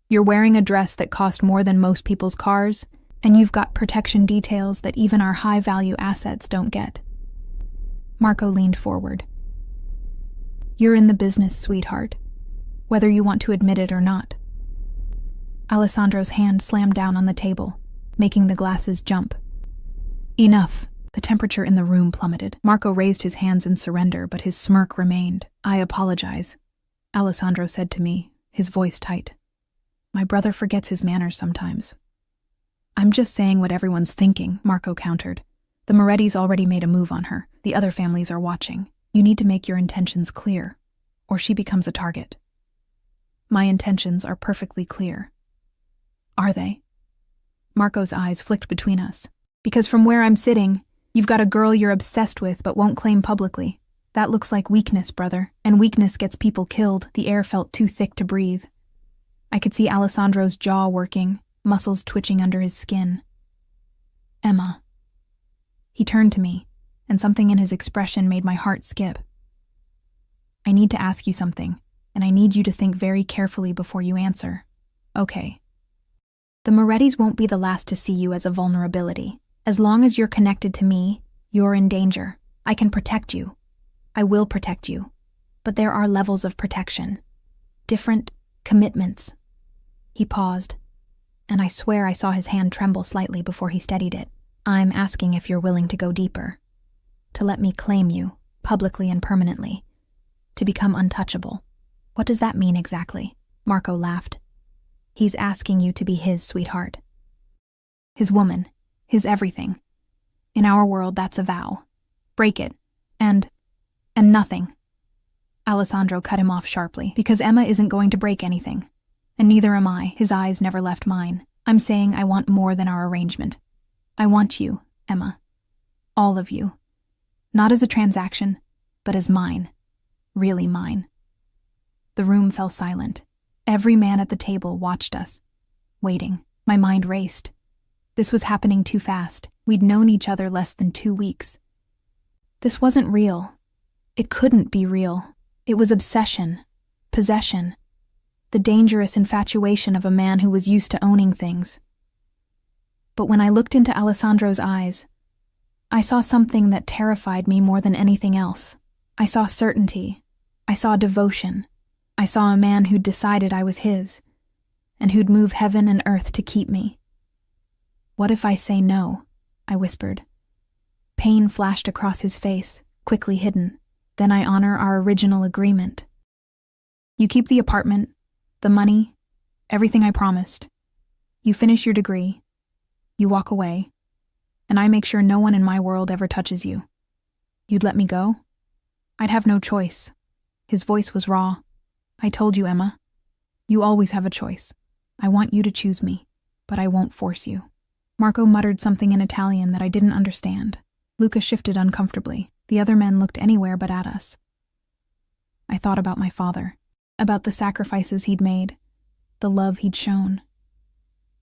You're wearing a dress that cost more than most people's cars, and you've got protection details that even our high-value assets don't get. Marco leaned forward. You're in the business, sweetheart, whether you want to admit it or not. Alessandro's hand slammed down on the table, making the glasses jump. Enough. The temperature in the room plummeted. Marco raised his hands in surrender, but his smirk remained. I apologize, Alessandro said to me, his voice tight. My brother forgets his manners sometimes. I'm just saying what everyone's thinking, Marco countered. The Moretti's already made a move on her. The other families are watching. You need to make your intentions clear, or she becomes a target. My intentions are perfectly clear. Are they? Marco's eyes flicked between us. Because from where I'm sitting, you've got a girl you're obsessed with but won't claim publicly. That looks like weakness, brother, and weakness gets people killed. The air felt too thick to breathe. I could see Alessandro's jaw working, muscles twitching under his skin. Emma. He turned to me, and something in his expression made my heart skip. I need to ask you something, and I need you to think very carefully before you answer. Okay. The Moretti's won't be the last to see you as a vulnerability. As long as you're connected to me, you're in danger. I can protect you. I will protect you. But there are levels of protection. Different commitments. He paused, and I swear I saw his hand tremble slightly before he steadied it. I'm asking if you're willing to go deeper. To let me claim you, publicly and permanently. To become untouchable. What does that mean exactly? Marco laughed. He's asking you to be his sweetheart. His woman. His everything. In our world, that's a vow. Break it. And nothing. Alessandro cut him off sharply. Because Emma isn't going to break anything. And neither am I. His eyes never left mine. I'm saying I want more than our arrangement. I want you, Emma. All of you. Not as a transaction, but as mine. Really mine. The room fell silent. Every man at the table watched us, waiting. My mind raced. This was happening too fast. We'd known each other less than 2 weeks. This wasn't real. It couldn't be real. It was obsession, possession, the dangerous infatuation of a man who was used to owning things. But when I looked into Alessandro's eyes, I saw something that terrified me more than anything else. I saw certainty. I saw devotion. I saw a man who'd decided I was his, and who'd move heaven and earth to keep me. What if I say no? I whispered. Pain flashed across his face, quickly hidden. Then I honor our original agreement. You keep the apartment, the money, everything I promised. You finish your degree. You walk away, and I make sure no one in my world ever touches you. You'd let me go? I'd have no choice. His voice was raw. I told you, Emma. You always have a choice. I want you to choose me, but I won't force you. Marco muttered something in Italian that I didn't understand. Luca shifted uncomfortably. The other men looked anywhere but at us. I thought about my father, about the sacrifices he'd made, the love he'd shown,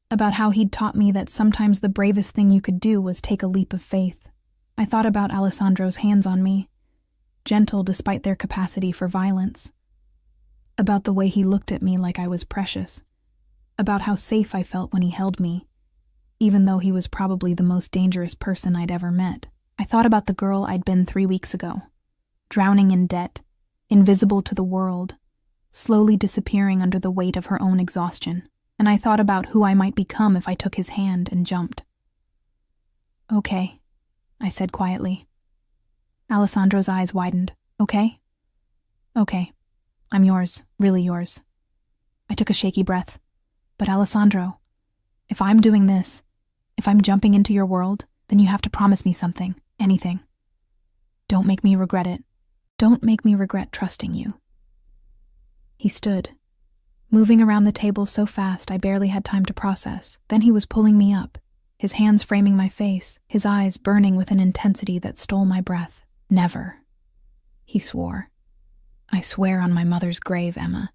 about how he'd taught me that sometimes the bravest thing you could do was take a leap of faith. I thought about Alessandro's hands on me, gentle despite their capacity for violence, about the way he looked at me like I was precious, about how safe I felt when he held me, even though he was probably the most dangerous person I'd ever met. I thought about the girl I'd been 3 weeks ago, drowning in debt, invisible to the world, slowly disappearing under the weight of her own exhaustion, and I thought about who I might become if I took his hand and jumped. Okay, I said quietly. Alessandro's eyes widened. Okay? Okay. I'm yours, really yours. I took a shaky breath. But Alessandro, if I'm doing this, if I'm jumping into your world, then you have to promise me something, anything. Don't make me regret it. Don't make me regret trusting you. He stood, moving around the table so fast I barely had time to process. Then he was pulling me up, his hands framing my face, his eyes burning with an intensity that stole my breath. Never, he swore. I swear on my mother's grave, Emma.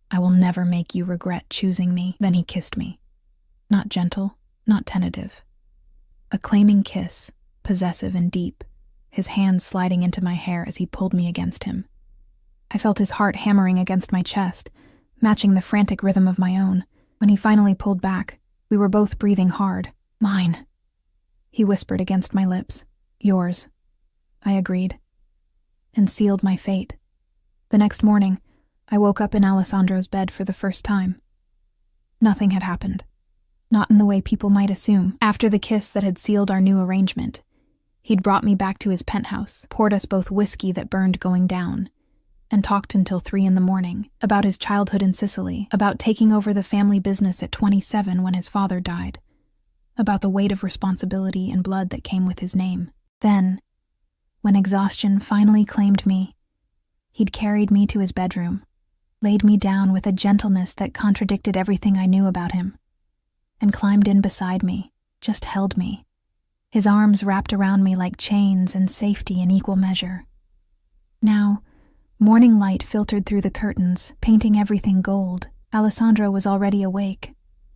I will never make you regret choosing me. Then he kissed me. Not gentle, not tentative. A claiming kiss, possessive and deep, his hands sliding into my hair as he pulled me against him. I felt his heart hammering against my chest, matching the frantic rhythm of my own. When he finally pulled back, we were both breathing hard. Mine, he whispered against my lips. Yours, I agreed, and sealed my fate. The next morning, I woke up in Alessandro's bed for the first time. Nothing had happened. Not in the way people might assume. After the kiss that had sealed our new arrangement, he'd brought me back to his penthouse, poured us both whiskey that burned going down, and talked until 3 a.m, about his childhood in Sicily, about taking over the family business at 27 when his father died, about the weight of responsibility and blood that came with his name. Then, when exhaustion finally claimed me, he'd carried me to his bedroom, laid me down with a gentleness that contradicted everything I knew about him, and climbed in beside me, just held me, his arms wrapped around me like chains and safety in equal measure. Now, morning light filtered through the curtains, painting everything gold. Alessandro was already awake,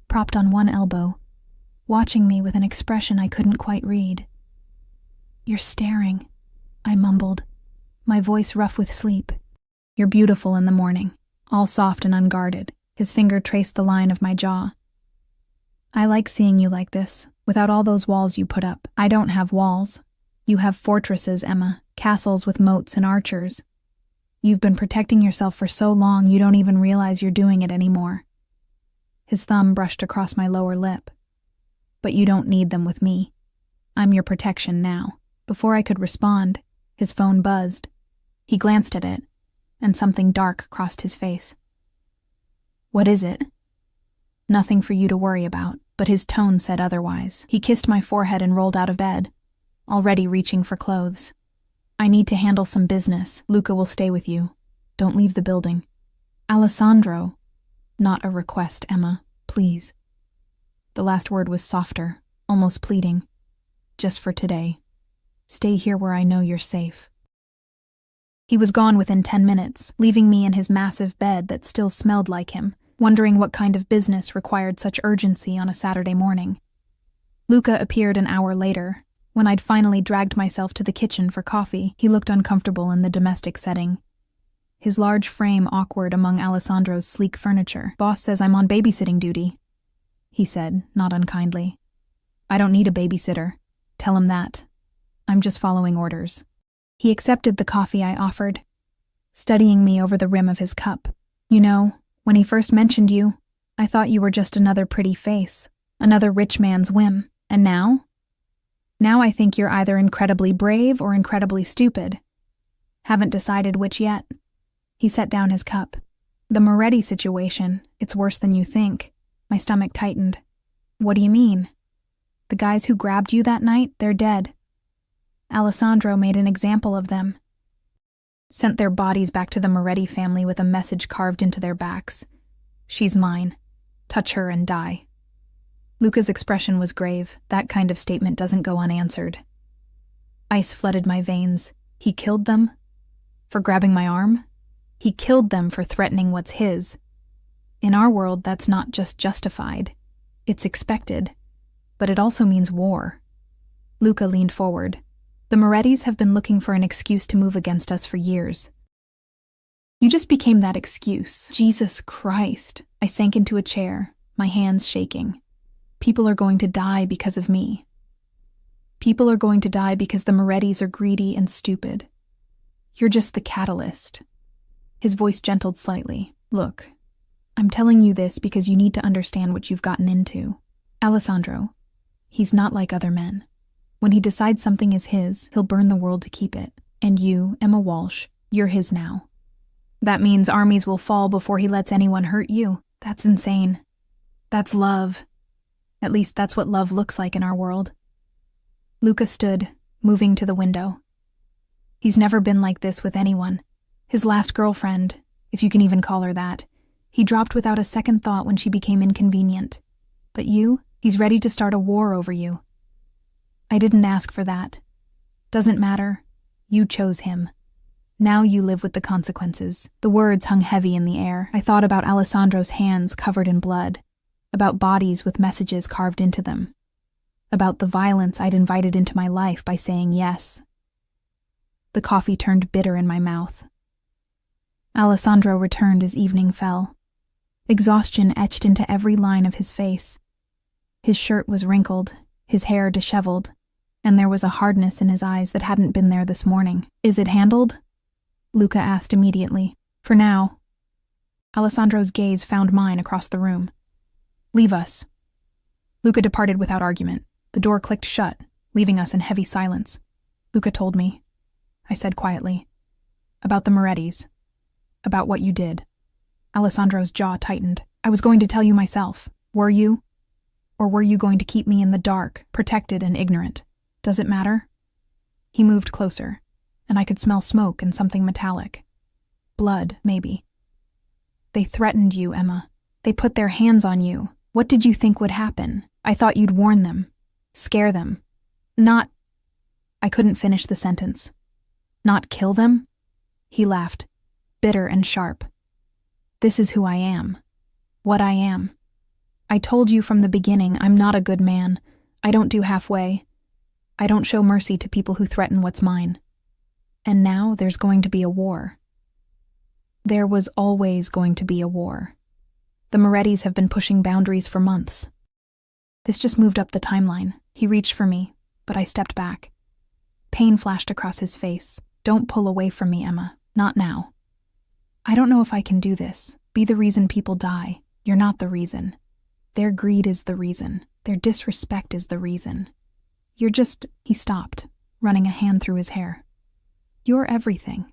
propped on one elbow, watching me with an expression I couldn't quite read. You're staring, I mumbled, my voice rough with sleep. You're beautiful in the morning, all soft and unguarded. His finger traced the line of my jaw. I like seeing you like this, without all those walls you put up. I don't have walls. You have fortresses, Emma, castles with moats and archers. You've been protecting yourself for so long you don't even realize you're doing it anymore. His thumb brushed across my lower lip. But you don't need them with me. I'm your protection now. Before I could respond, his phone buzzed. He glanced at it, and something dark crossed his face. What is it? Nothing for you to worry about, but his tone said otherwise. He kissed my forehead and rolled out of bed, already reaching for clothes. I need to handle some business. Luca will stay with you. Don't leave the building. Alessandro. Not a request, Emma. Please. The last word was softer, almost pleading. Just for today. Stay here where I know you're safe. He was gone within 10 minutes, leaving me in his massive bed that still smelled like him, wondering what kind of business required such urgency on a Saturday morning. Luca appeared an hour later. When I'd finally dragged myself to the kitchen for coffee, he looked uncomfortable in the domestic setting, his large frame awkward among Alessandro's sleek furniture. Boss says I'm on babysitting duty, he said, not unkindly. I don't need a babysitter. Tell him that. I'm just following orders. He accepted the coffee I offered, studying me over the rim of his cup. You know, when he first mentioned you, I thought you were just another pretty face, another rich man's whim. And now? Now I think you're either incredibly brave or incredibly stupid. Haven't decided which yet. He set down his cup. The Moretti situation, it's worse than you think. My stomach tightened. What do you mean? The guys who grabbed you that night, they're dead. Alessandro made an example of them. Sent their bodies back to the Moretti family with a message carved into their backs. She's mine. Touch her and die. Luca's expression was grave. That kind of statement doesn't go unanswered. Ice flooded my veins. He killed them? For grabbing my arm? He killed them for threatening what's his. In our world, that's not just justified. It's expected. But it also means war. Luca leaned forward. The Morettis have been looking for an excuse to move against us for years. You just became that excuse. Jesus Christ. I sank into a chair, my hands shaking. People are going to die because of me. People are going to die because the Morettis are greedy and stupid. You're just the catalyst. His voice gentled slightly. Look, I'm telling you this because you need to understand what you've gotten into. Alessandro, he's not like other men. When he decides something is his, he'll burn the world to keep it. And you, Emma Walsh, you're his now. That means armies will fall before he lets anyone hurt you. That's insane. That's love. At least that's what love looks like in our world. Luca stood, moving to the window. He's never been like this with anyone. His last girlfriend, if you can even call her that, he dropped without a second thought when she became inconvenient. But you, he's ready to start a war over you. I didn't ask for that. Doesn't matter. You chose him. Now you live with the consequences. The words hung heavy in the air. I thought about Alessandro's hands covered in blood, about bodies with messages carved into them, about the violence I'd invited into my life by saying yes. The coffee turned bitter in my mouth. Alessandro returned as evening fell. Exhaustion etched into every line of his face. His shirt was wrinkled, his hair disheveled, and there was a hardness in his eyes that hadn't been there this morning. Is it handled? Luca asked immediately. For now. Alessandro's gaze found mine across the room. Leave us. Luca departed without argument. The door clicked shut, leaving us in heavy silence. Luca told me, I said quietly, about the Morettis, about what you did. Alessandro's jaw tightened. I was going to tell you myself. Were you? Or were you going to keep me in the dark, protected and ignorant? Does it matter? He moved closer, and I could smell smoke and something metallic. Blood, maybe. They threatened you, Emma. They put their hands on you. What did you think would happen? I thought you'd warn them. Scare them. Not... I couldn't finish the sentence. Not kill them? He laughed, bitter and sharp. This is who I am. What I am. I told you from the beginning I'm not a good man. I don't do halfway. I don't show mercy to people who threaten what's mine. And now there's going to be a war. There was always going to be a war. The Morettis have been pushing boundaries for months. This just moved up the timeline. He reached for me, but I stepped back. Pain flashed across his face. Don't pull away from me, Emma. Not now. I don't know if I can do this. Be the reason people die. You're not the reason. Their greed is the reason. Their disrespect is the reason. You're just... He stopped, running a hand through his hair. You're everything.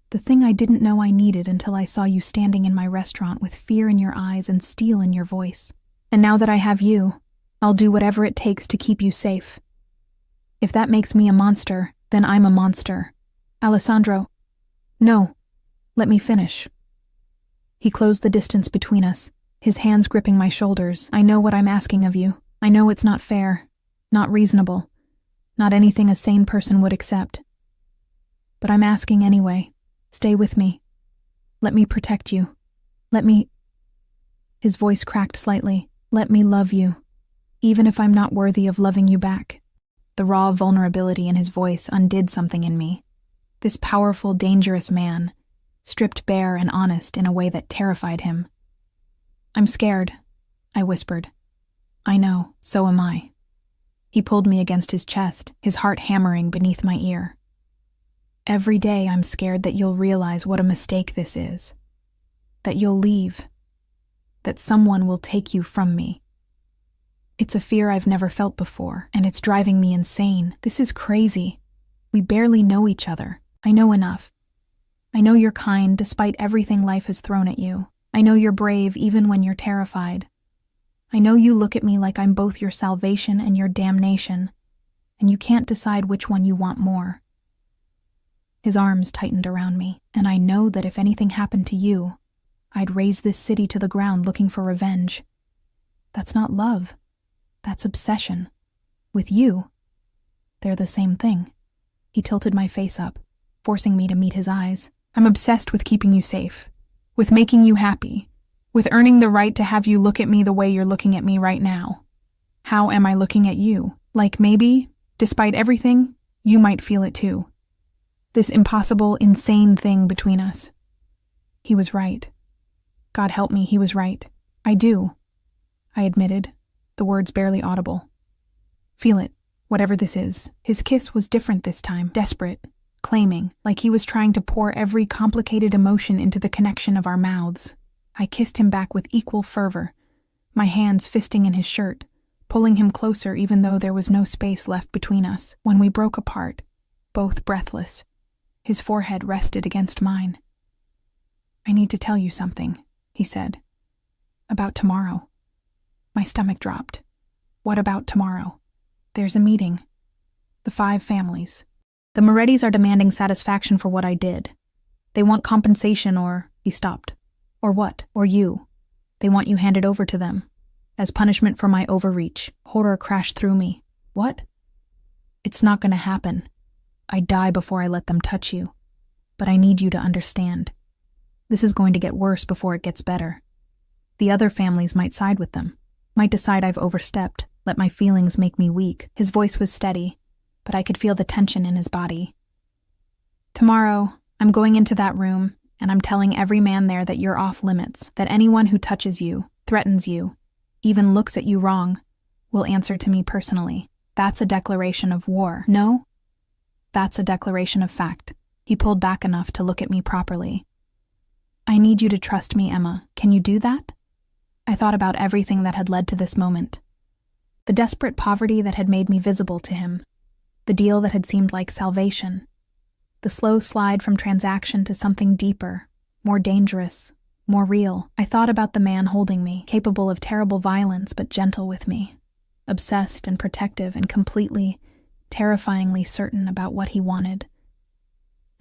The thing I didn't know I needed until I saw you standing in my restaurant with fear in your eyes and steel in your voice. And now that I have you, I'll do whatever it takes to keep you safe. If that makes me a monster, then I'm a monster. Alessandro. No. Let me finish. He closed the distance between us, his hands gripping my shoulders. I know what I'm asking of you. I know it's not fair, not reasonable, not anything a sane person would accept. But I'm asking anyway. Stay with me. Let me protect you. Let me... His voice cracked slightly. Let me love you, even if I'm not worthy of loving you back. The raw vulnerability in his voice undid something in me. This powerful, dangerous man, stripped bare and honest in a way that terrified him. I'm scared, I whispered. I know, so am I. He pulled me against his chest, his heart hammering beneath my ear. Every day I'm scared that you'll realize what a mistake this is. That you'll leave. That someone will take you from me. It's a fear I've never felt before, and it's driving me insane. This is crazy. We barely know each other. I know enough. I know you're kind despite everything life has thrown at you. I know you're brave even when you're terrified. I know you look at me like I'm both your salvation and your damnation, and you can't decide which one you want more. His arms tightened around me, and I know that if anything happened to you, I'd raze this city to the ground looking for revenge. That's not love. That's obsession. With you, they're the same thing. He tilted my face up, forcing me to meet his eyes. I'm obsessed with keeping you safe, with making you happy, with earning the right to have you look at me the way you're looking at me right now. How am I looking at you? Like maybe, despite everything, you might feel it too. This impossible, insane thing between us. He was right. God help me, he was right. I do, I admitted, the words barely audible. Feel it, whatever this is. His kiss was different this time, desperate, claiming, like he was trying to pour every complicated emotion into the connection of our mouths. I kissed him back with equal fervor, my hands fisting in his shirt, pulling him closer even though there was no space left between us. When we broke apart, both breathless, his forehead rested against mine. I need to tell you something, he said. About tomorrow. My stomach dropped. What about tomorrow? There's a meeting. The 5 families. The Morettis are demanding satisfaction for what I did. They want compensation or... He stopped. Or what? Or you. They want you handed over to them. As punishment for my overreach. Horror crashed through me. What? It's not gonna happen. I die before I let them touch you. But I need you to understand. This is going to get worse before it gets better. The other families might side with them. Might decide I've overstepped, let my feelings make me weak. His voice was steady, but I could feel the tension in his body. Tomorrow, I'm going into that room, and I'm telling every man there that you're off limits, that anyone who touches you, threatens you, even looks at you wrong, will answer to me personally. That's a declaration of war. No? That's a declaration of fact. He pulled back enough to look at me properly. I need you to trust me, Emma. Can you do that? I thought about everything that had led to this moment. The desperate poverty that had made me visible to him. The deal that had seemed like salvation. The slow slide from transaction to something deeper, more dangerous, more real. I thought about the man holding me, capable of terrible violence but gentle with me. Obsessed and protective and completely, terrifyingly certain about what he wanted.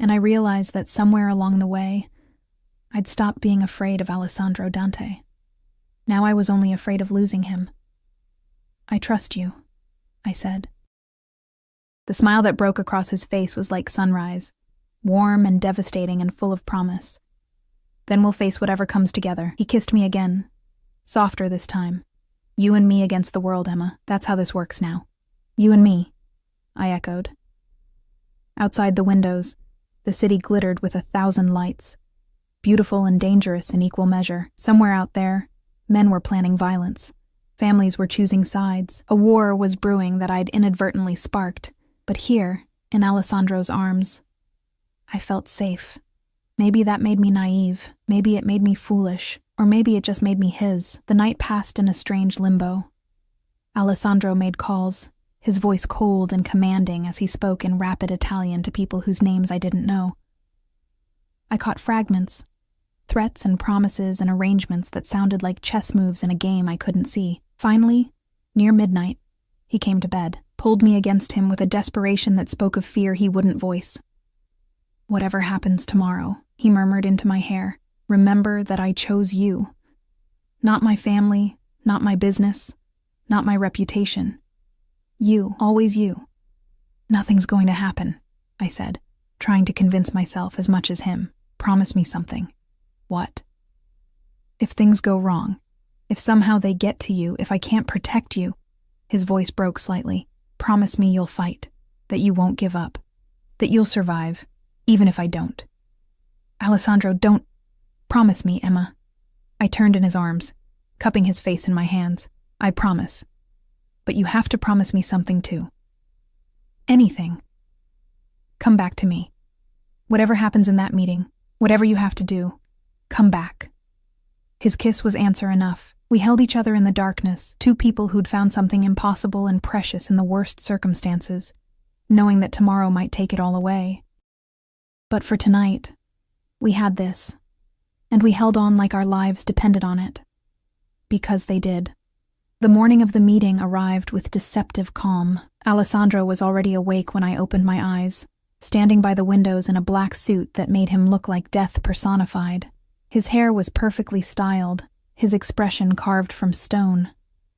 And I realized that somewhere along the way, I'd stopped being afraid of Alessandro Dante. Now I was only afraid of losing him. I trust you, I said. The smile that broke across his face was like sunrise, warm and devastating and full of promise. Then we'll face whatever comes together. He kissed me again, softer this time. You and me against the world, Emma. That's how this works now. You and me, I echoed. Outside the windows, the city glittered with 1,000 lights. Beautiful and dangerous in equal measure. Somewhere out there, men were planning violence. Families were choosing sides. A war was brewing that I'd inadvertently sparked. But here, in Alessandro's arms, I felt safe. Maybe that made me naive. Maybe it made me foolish. Or maybe it just made me his. The night passed in a strange limbo. Alessandro made calls, his voice cold and commanding as he spoke in rapid Italian to people whose names I didn't know. I caught fragments, threats and promises and arrangements that sounded like chess moves in a game I couldn't see. Finally, near midnight, he came to bed, pulled me against him with a desperation that spoke of fear he wouldn't voice. Whatever happens tomorrow, he murmured into my hair, remember that I chose you. Not my family, not my business, not my reputation. You, always you. Nothing's going to happen, I said, trying to convince myself as much as him. Promise me something. What? If things go wrong, if somehow they get to you, if I can't protect you, his voice broke slightly. Promise me you'll fight, that you won't give up, that you'll survive, even if I don't. Alessandro, don't. Promise me, Emma. I turned in his arms, cupping his face in my hands. I promise. But you have to promise me something too. Anything. Come back to me. Whatever happens in that meeting, whatever you have to do, come back. His kiss was answer enough. We held each other in the darkness, two people who'd found something impossible and precious in the worst circumstances, knowing that tomorrow might take it all away. But for tonight, we had this, and we held on like our lives depended on it. Because they did. The morning of the meeting arrived with deceptive calm. Alessandro was already awake when I opened my eyes, standing by the windows in a black suit that made him look like death personified. His hair was perfectly styled, his expression carved from stone.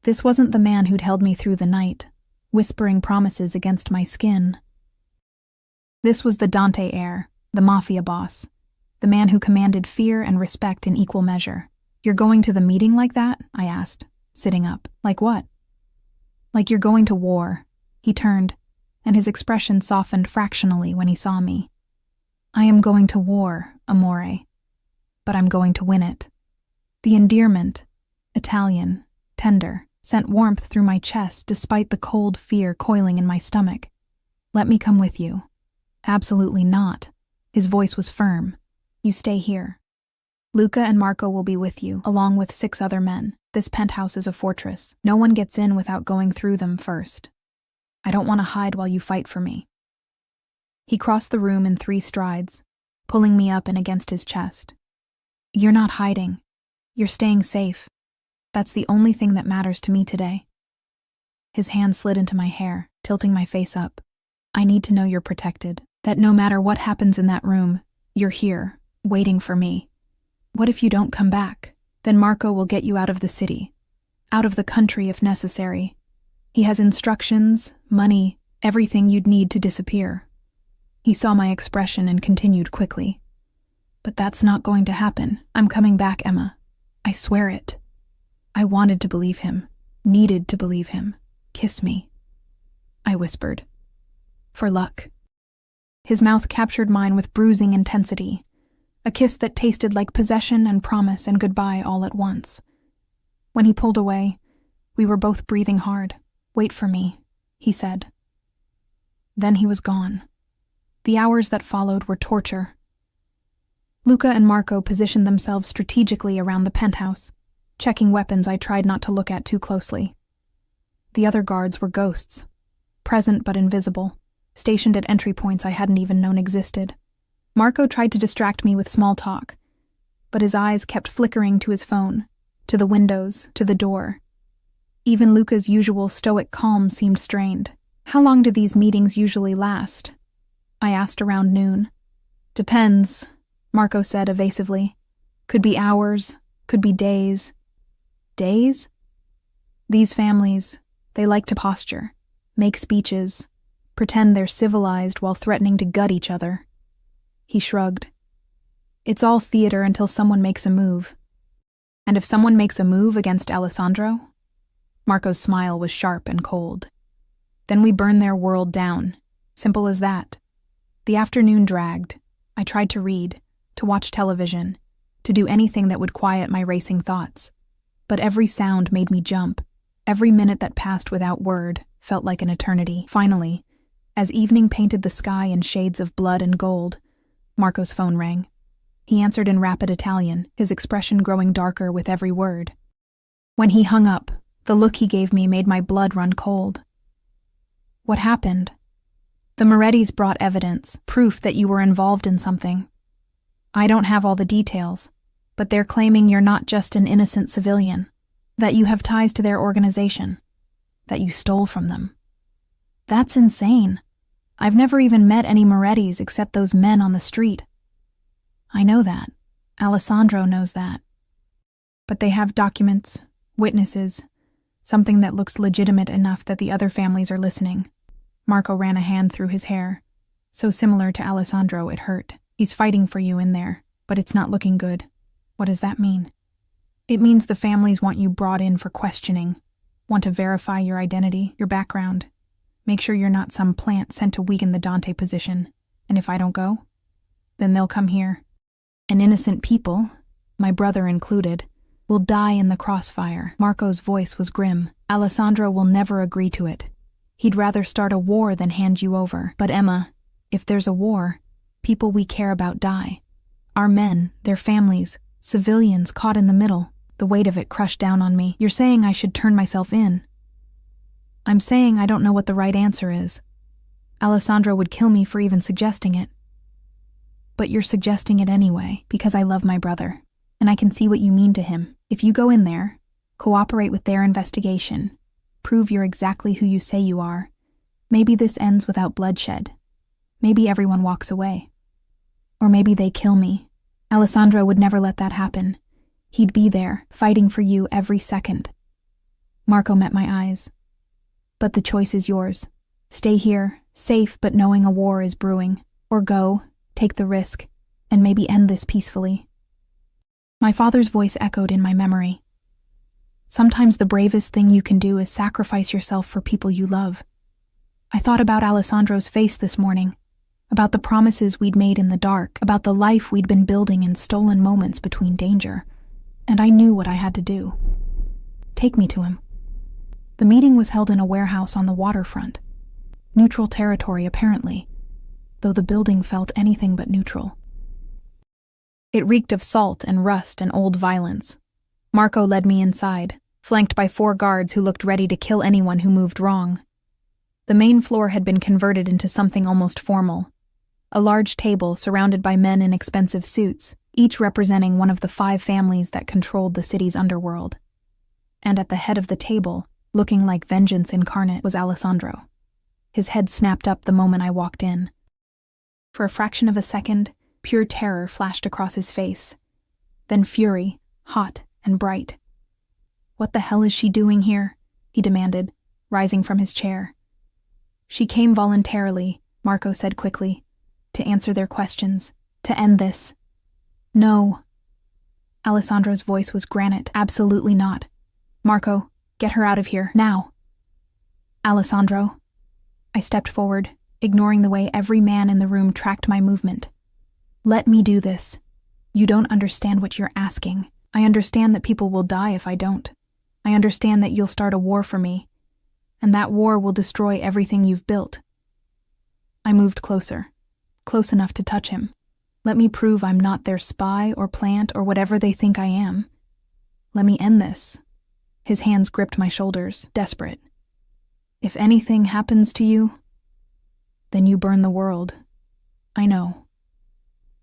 This wasn't the man who'd held me through the night, whispering promises against my skin. This was the Dante heir, the Mafia boss, the man who commanded fear and respect in equal measure. "You're going to the meeting like that?" I asked, sitting up. "Like what?" "Like you're going to war." He turned, and his expression softened fractionally when he saw me. "I am going to war, amore, but I'm going to win it." The endearment, Italian, tender, sent warmth through my chest despite the cold fear coiling in my stomach. "Let me come with you." "Absolutely not." His voice was firm. "You stay here. Luca and Marco will be with you, along with 6 other men. This penthouse is a fortress. No one gets in without going through them first. I don't want to hide while you fight for me." He crossed the room in 3 strides, pulling me up and against his chest. "You're not hiding. You're staying safe. That's the only thing that matters to me today." His hand slid into my hair, tilting my face up. "I need to know you're protected, that no matter what happens in that room, you're here, waiting for me. What if you don't come back? Then Marco will get you out of the city, out of the country if necessary. He has instructions, money, everything you'd need to disappear." He saw my expression and continued quickly. "But that's not going to happen. I'm coming back, Emma. I swear it." I wanted to believe him, needed to believe him. "Kiss me," I whispered. "For luck." His mouth captured mine with bruising intensity, a kiss that tasted like possession and promise and goodbye all at once. When he pulled away, we were both breathing hard. "Wait for me," he said. Then he was gone. The hours that followed were torture. Luca and Marco positioned themselves strategically around the penthouse, checking weapons I tried not to look at too closely. The other guards were ghosts, present but invisible, stationed at entry points I hadn't even known existed. Marco tried to distract me with small talk, but his eyes kept flickering to his phone, to the windows, to the door. Even Luca's usual stoic calm seemed strained. "How long do these meetings usually last?" I asked around noon. "Depends," Marco said evasively. "Could be hours, could be days." Days? These families, they like to posture, make speeches, pretend they're civilized while threatening to gut each other. He shrugged. "It's all theater until someone makes a move." "And if someone makes a move against Alessandro?" Marco's smile was sharp and cold. "Then we burn their world down. Simple as that." The afternoon dragged. I tried to read, to watch television, to do anything that would quiet my racing thoughts. But every sound made me jump. Every minute that passed without word felt like an eternity. Finally, as evening painted the sky in shades of blood and gold, Marco's phone rang. He answered in rapid Italian, his expression growing darker with every word. When he hung up, the look he gave me made my blood run cold. "What happened?" "The Morettis brought evidence, proof that you were involved in something. I don't have all the details, but they're claiming you're not just an innocent civilian, that you have ties to their organization, that you stole from them." "That's insane. I've never even met any Morettis except those men on the street." "I know that. Alessandro knows that. But they have documents, witnesses, something that looks legitimate enough that the other families are listening." Marco ran a hand through his hair. "So similar to Alessandro, it hurt. He's fighting for you in there, but it's not looking good." "What does that mean?" "It means the families want you brought in for questioning, want to verify your identity, your background, make sure you're not some plant sent to weaken the Dante position. And if I don't go, then they'll come here. And innocent people, my brother included, will die in the crossfire." Marco's voice was grim. "Alessandro will never agree to it. He'd rather start a war than hand you over. But Emma, if there's a war, people we care about die. Our men, their families, civilians caught in the middle." The weight of it crushed down on me. "You're saying I should turn myself in?" "I'm saying I don't know what the right answer is. Alessandro would kill me for even suggesting it. But you're suggesting it anyway, because I love my brother, and I can see what you mean to him. If you go in there, Cooperate with their investigation. Prove you're exactly who you say you are. Maybe this ends without bloodshed. Maybe everyone walks away. Or maybe they kill me. Alessandro would never let that happen. He'd be there, fighting for you every second. Marco met my eyes. But the choice is yours. Stay here, safe but knowing a war is brewing. Or go, take the risk, and maybe end this peacefully. My father's voice echoed in my memory. Sometimes the bravest thing you can do is sacrifice yourself for people you love. I thought about Alessandro's face this morning, about the promises we'd made in the dark, about the life we'd been building in stolen moments between danger, and I knew what I had to do. Take me to him. The meeting was held in a warehouse on the waterfront. Neutral territory, apparently, though the building felt anything but neutral. It reeked of salt and rust and old violence. Marco led me inside, flanked by 4 guards who looked ready to kill anyone who moved wrong. The main floor had been converted into something almost formal. A large table surrounded by men in expensive suits, each representing one of the 5 families that controlled the city's underworld. And at the head of the table, looking like vengeance incarnate, was Alessandro. His head snapped up the moment I walked in. For a fraction of a second, pure terror flashed across his face. Then fury, hot and bright. "What the hell is she doing here?" he demanded, rising from his chair. "She came voluntarily," Marco said quickly, "to answer their questions, to end this." "No." Alessandro's voice was granite. "Absolutely not. Marco, get her out of here, now." "Alessandro." I stepped forward, ignoring the way every man in the room tracked my movement. "Let me do this. You don't understand what you're asking. I understand that people will die if I don't. I understand that you'll start a war for me, and that war will destroy everything you've built." I moved closer, close enough to touch him. Let me prove I'm not their spy or plant or whatever they think I am. Let me end this. His hands gripped my shoulders, desperate. "If anything happens to you, then you burn the world. I know."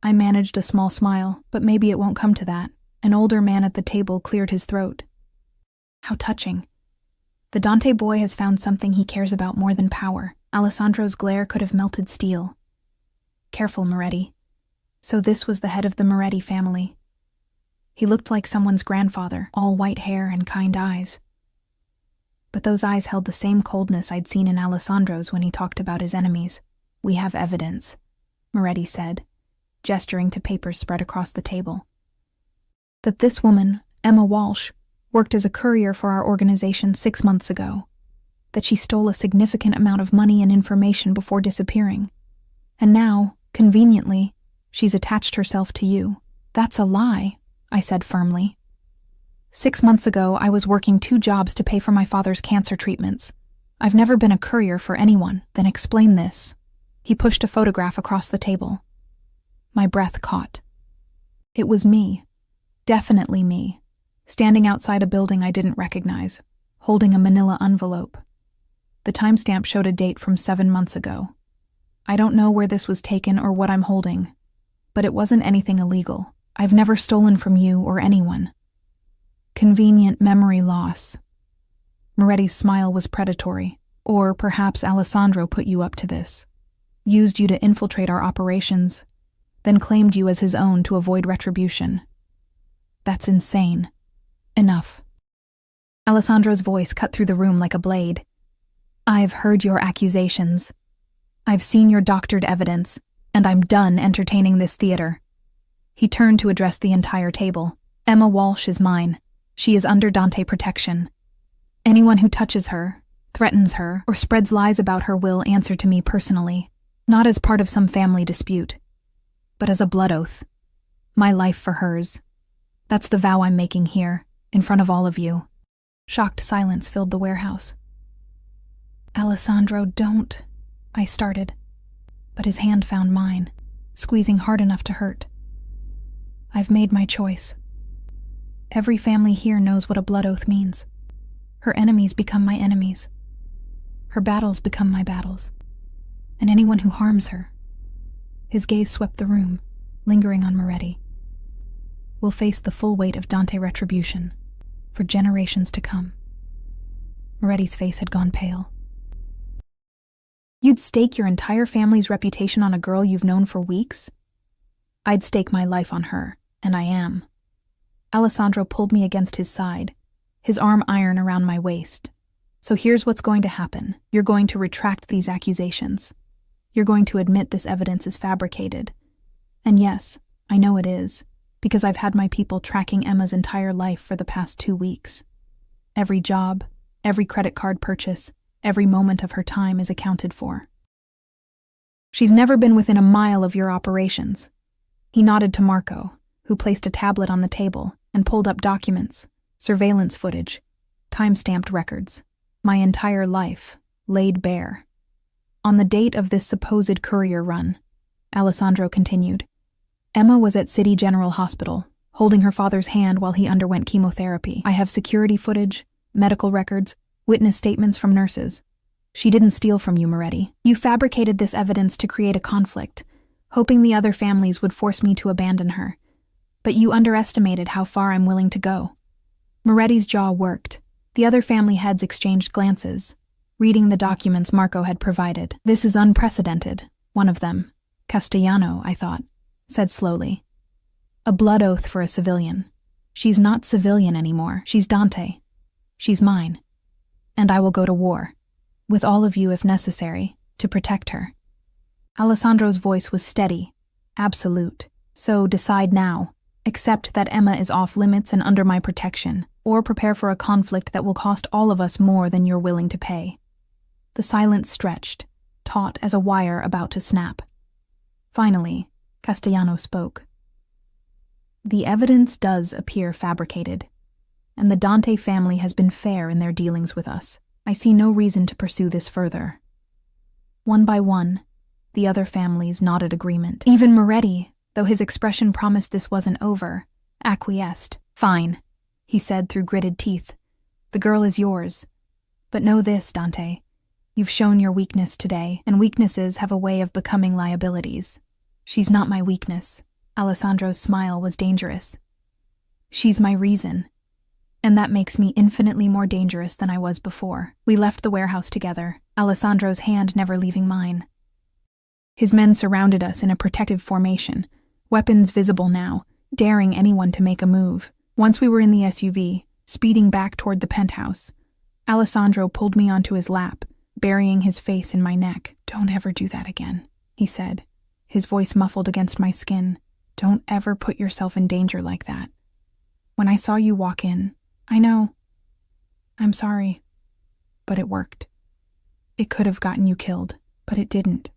I managed a small smile, but maybe it won't come to that. An older man at the table cleared his throat. How touching. The Dante boy has found something he cares about more than power. Alessandro's glare could have melted steel. "Careful, Moretti." So this was the head of the Moretti family. He looked like someone's grandfather, all white hair and kind eyes. But those eyes held the same coldness I'd seen in Alessandro's when he talked about his enemies. "We have evidence," Moretti said, gesturing to papers spread across the table. "That this woman, Emma Walsh, worked as a courier for our organization 6 months ago. That she stole a significant amount of money and information before disappearing. And now, conveniently, she's attached herself to you." "That's a lie," I said firmly. 6 months ago, I was working 2 jobs to pay for my father's cancer treatments. I've never been a courier for anyone. Then explain this." He pushed a photograph across the table. My breath caught. It was me. Definitely me. Standing outside a building I didn't recognize, holding a manila envelope. The timestamp showed a date from 7 months ago. I don't know where this was taken or what I'm holding, but it wasn't anything illegal. I've never stolen from you or anyone. Convenient memory loss. Moretti's smile was predatory. Or perhaps Alessandro put you up to this. Used you to infiltrate our operations, then claimed you as his own to avoid retribution. That's insane. Enough. Alessandro's voice cut through the room like a blade. "I've heard your accusations. I've seen your doctored evidence, and I'm done entertaining this theater." He turned to address the entire table. "Emma Walsh is mine. She is under Dante protection. Anyone who touches her, threatens her, or spreads lies about her will answer to me personally, not as part of some family dispute, but as a blood oath. My life for hers. That's the vow I'm making here, in front of all of you." Shocked silence filled the warehouse. "Alessandro, don't," I started, but his hand found mine, squeezing hard enough to hurt. "I've made my choice. Every family here knows what a blood oath means. Her enemies become my enemies. Her battles become my battles. And anyone who harms her." His gaze swept the room, lingering on Moretti. "Will face the full weight of Dante retribution. for generations to come. Moretti's face had gone pale. You'd stake your entire family's reputation on a girl you've known for weeks? I'd stake my life on her, and I am. Alessandro pulled me against his side, his arm iron around my waist. So here's what's going to happen. You're going to retract these accusations. You're going to admit this evidence is fabricated. And yes, I know it is, because I've had my people tracking Emma's entire life for the past 2 weeks. Every job, every credit card purchase, every moment of her time is accounted for. She's never been within a mile of your operations. He nodded to Marco, who placed a tablet on the table and pulled up documents, surveillance footage, time-stamped records. My entire life, laid bare. On the date of this supposed courier run, Alessandro continued, Emma was at City General Hospital, holding her father's hand while he underwent chemotherapy. I have security footage, medical records, witness statements from nurses. She didn't steal from you, Moretti. You fabricated this evidence to create a conflict, hoping the other families would force me to abandon her. But you underestimated how far I'm willing to go. Moretti's jaw worked. The other family heads exchanged glances, reading the documents Marco had provided. This is unprecedented, one of them, Castellano, I thought, said slowly. A blood oath for a civilian. She's not civilian anymore. She's Dante. She's mine. And I will go to war, with all of you if necessary, to protect her. Alessandro's voice was steady, absolute. So decide now. Accept that Emma is off limits and under my protection, or prepare for a conflict that will cost all of us more than you're willing to pay. The silence stretched, taut as a wire about to snap. Finally, Castellano spoke. The evidence does appear fabricated, and the Dante family has been fair in their dealings with us. I see no reason to pursue this further. One by one, the other families nodded agreement. Even Moretti, though his expression promised this wasn't over, acquiesced. Fine, he said through gritted teeth. The girl is yours. But know this, Dante. You've shown your weakness today, and weaknesses have a way of becoming liabilities. She's not my weakness. Alessandro's smile was dangerous. She's my reason. And that makes me infinitely more dangerous than I was before. We left the warehouse together, Alessandro's hand never leaving mine. His men surrounded us in a protective formation, weapons visible now, daring anyone to make a move. Once we were in the SUV, speeding back toward the penthouse, Alessandro pulled me onto his lap, burying his face in my neck. Don't ever do that again, he said, his voice muffled against my skin. Don't ever put yourself in danger like that. When I saw you walk in, I know. I'm sorry. But it worked. It could have gotten you killed, but it didn't.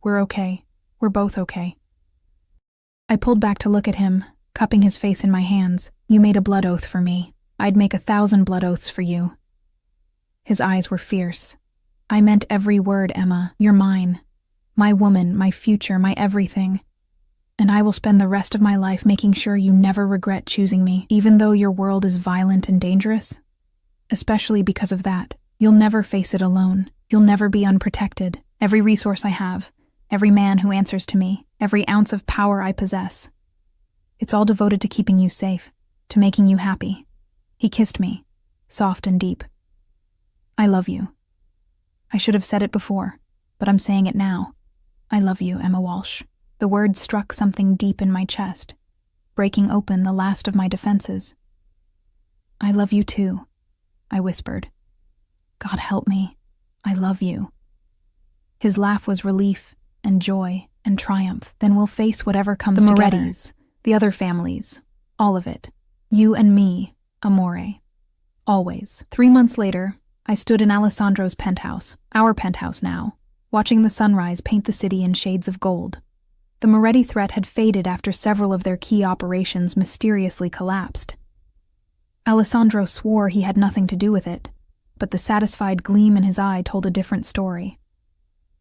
We're okay. We're both okay. I pulled back to look at him, cupping his face in my hands. You made a blood oath for me. I'd make 1,000 blood oaths for you. His eyes were fierce. I meant every word, Emma. You're mine. My woman, my future, my everything. And I will spend the rest of my life making sure you never regret choosing me, even though your world is violent and dangerous. Especially because of that. You'll never face it alone. You'll never be unprotected. Every resource I have, every man who answers to me, every ounce of power I possess. It's all devoted to keeping you safe, to making you happy. He kissed me, soft and deep. I love you. I should have said it before, but I'm saying it now. I love you, Emma Walsh. The words struck something deep in my chest, breaking open the last of my defenses. I love you too, I whispered. God help me. I love you. His laugh was relief and joy and triumph. Then we'll face whatever comes together. The Morettis, the other families, all of it. You and me, amore. Always. 3 months later, I stood in Alessandro's penthouse, our penthouse now, watching the sunrise paint the city in shades of gold. The Moretti threat had faded after several of their key operations mysteriously collapsed. Alessandro swore he had nothing to do with it, but the satisfied gleam in his eye told a different story.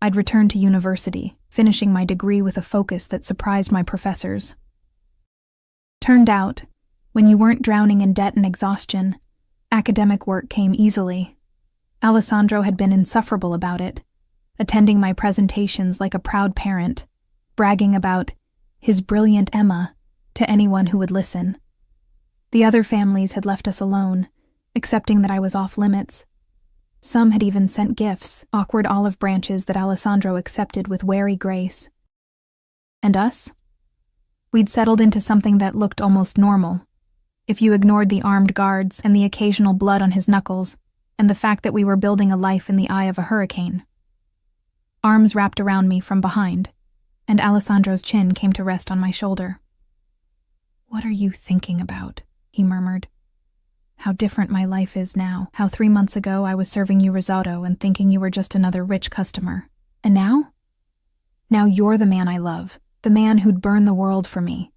I'd returned to university, finishing my degree with a focus that surprised my professors. Turned out, when you weren't drowning in debt and exhaustion, academic work came easily. Alessandro had been insufferable about it, attending my presentations like a proud parent, bragging about his brilliant Emma to anyone who would listen. The other families had left us alone, accepting that I was off limits. Some had even sent gifts, awkward olive branches that Alessandro accepted with wary grace. And us? We'd settled into something that looked almost normal, if you ignored the armed guards and the occasional blood on his knuckles, and the fact that we were building a life in the eye of a hurricane. Arms wrapped around me from behind, and Alessandro's chin came to rest on my shoulder. "What are you thinking about?" he murmured. "How different my life is now. How 3 months ago I was serving you risotto and thinking you were just another rich customer. And now? Now you're the man I love, the man who'd burn the world for me.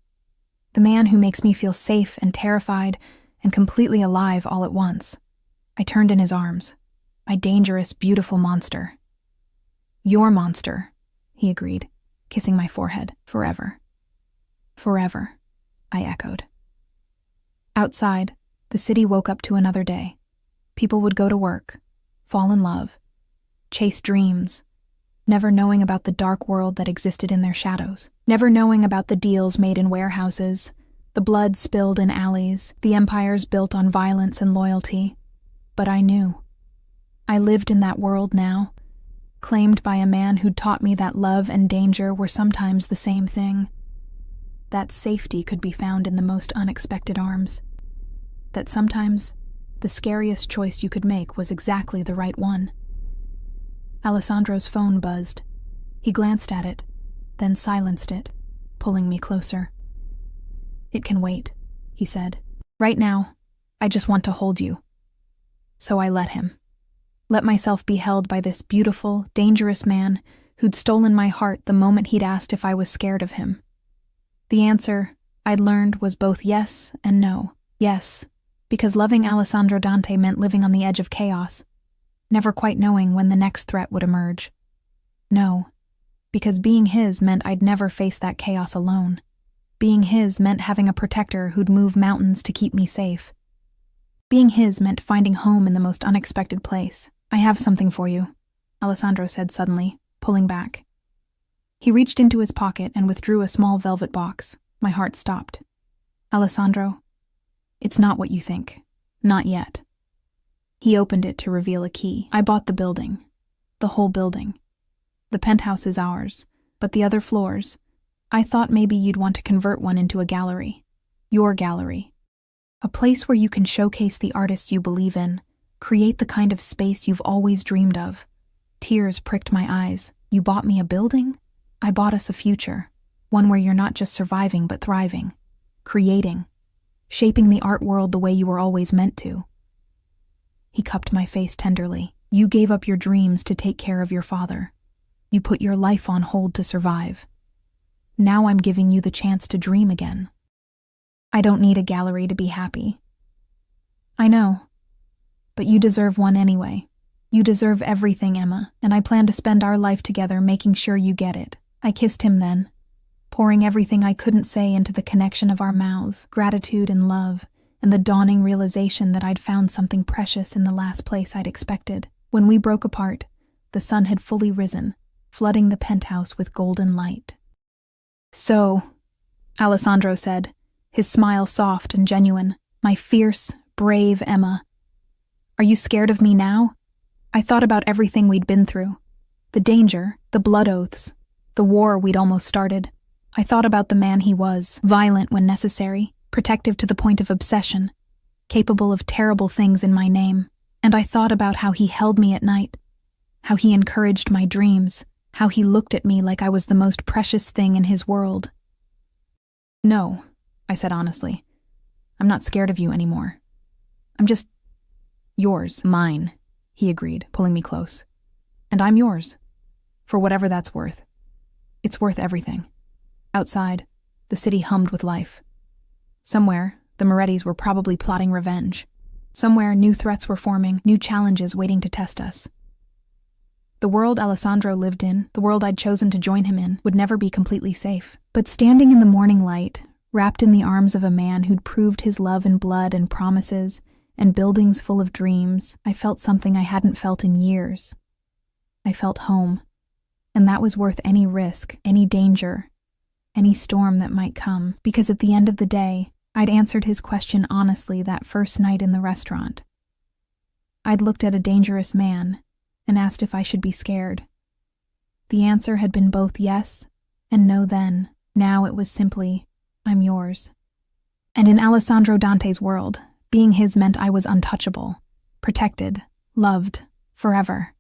The man who makes me feel safe and terrified and completely alive all at once." I turned in his arms. "My dangerous, beautiful monster." "Your monster," he agreed, kissing my forehead. "Forever." "Forever," I echoed. Outside, the city woke up to another day. People would go to work, fall in love, chase dreams, never knowing about the dark world that existed in their shadows, never knowing about the deals made in warehouses, the blood spilled in alleys, the empires built on violence and loyalty. But I knew. I lived in that world now, claimed by a man who'd taught me that love and danger were sometimes the same thing. That safety could be found in the most unexpected arms. That sometimes the scariest choice you could make was exactly the right one. Alessandro's phone buzzed. He glanced at it, then silenced it, pulling me closer. "It can wait," he said. "Right now, I just want to hold you." So I let him. Let myself be held by this beautiful, dangerous man who'd stolen my heart the moment he'd asked if I was scared of him. The answer, I'd learned, was both yes and no. Yes, because loving Alessandro Dante meant living on the edge of chaos, never quite knowing when the next threat would emerge. No, because being his meant I'd never face that chaos alone. Being his meant having a protector who'd move mountains to keep me safe. Being his meant finding home in the most unexpected place. "I have something for you," Alessandro said suddenly, pulling back. He reached into his pocket and withdrew a small velvet box. My heart stopped. "Alessandro, it's not what you think. Not yet." He opened it to reveal a key. "I bought the building. The whole building. The penthouse is ours, but the other floors, I thought maybe you'd want to convert one into a gallery. Your gallery. A place where you can showcase the artists you believe in, create the kind of space you've always dreamed of." Tears pricked my eyes. "You bought me a building? I bought us a future. One where you're not just surviving but thriving. Creating. Shaping the art world the way you were always meant to." He cupped my face tenderly. "You gave up your dreams to take care of your father. You put your life on hold to survive. Now I'm giving you the chance to dream again. I don't need a gallery to be happy." "I know. But you deserve one anyway. You deserve everything, Emma, and I plan to spend our life together making sure you get it." I kissed him then, pouring everything I couldn't say into the connection of our mouths, gratitude and love, and the dawning realization that I'd found something precious in the last place I'd expected. When we broke apart, the sun had fully risen, flooding the penthouse with golden light. "So," Alessandro said, his smile soft and genuine, "my fierce, brave Emma. Are you scared of me now?" I thought about everything we'd been through. The danger, the blood oaths, the war we'd almost started. I thought about the man he was, violent when necessary, protective to the point of obsession, capable of terrible things in my name. And I thought about how he held me at night, how he encouraged my dreams, how he looked at me like I was the most precious thing in his world. "No," I said honestly. "I'm not scared of you anymore. I'm just yours." "Mine," he agreed, pulling me close. "And I'm yours, for whatever that's worth. It's worth everything." Outside, the city hummed with life. Somewhere, the Morettis were probably plotting revenge. Somewhere, new threats were forming, new challenges waiting to test us. The world Alessandro lived in, the world I'd chosen to join him in, would never be completely safe. But standing in the morning light, wrapped in the arms of a man who'd proved his love in blood and promises, and buildings full of dreams, I felt something I hadn't felt in years. I felt home, and that was worth any risk, any danger, any storm that might come, because at the end of the day, I'd answered his question honestly that first night in the restaurant. I'd looked at a dangerous man and asked if I should be scared. The answer had been both yes and no then. Now it was simply, I'm yours. And in Alessandro Dante's world, being his meant I was untouchable, protected, loved, forever.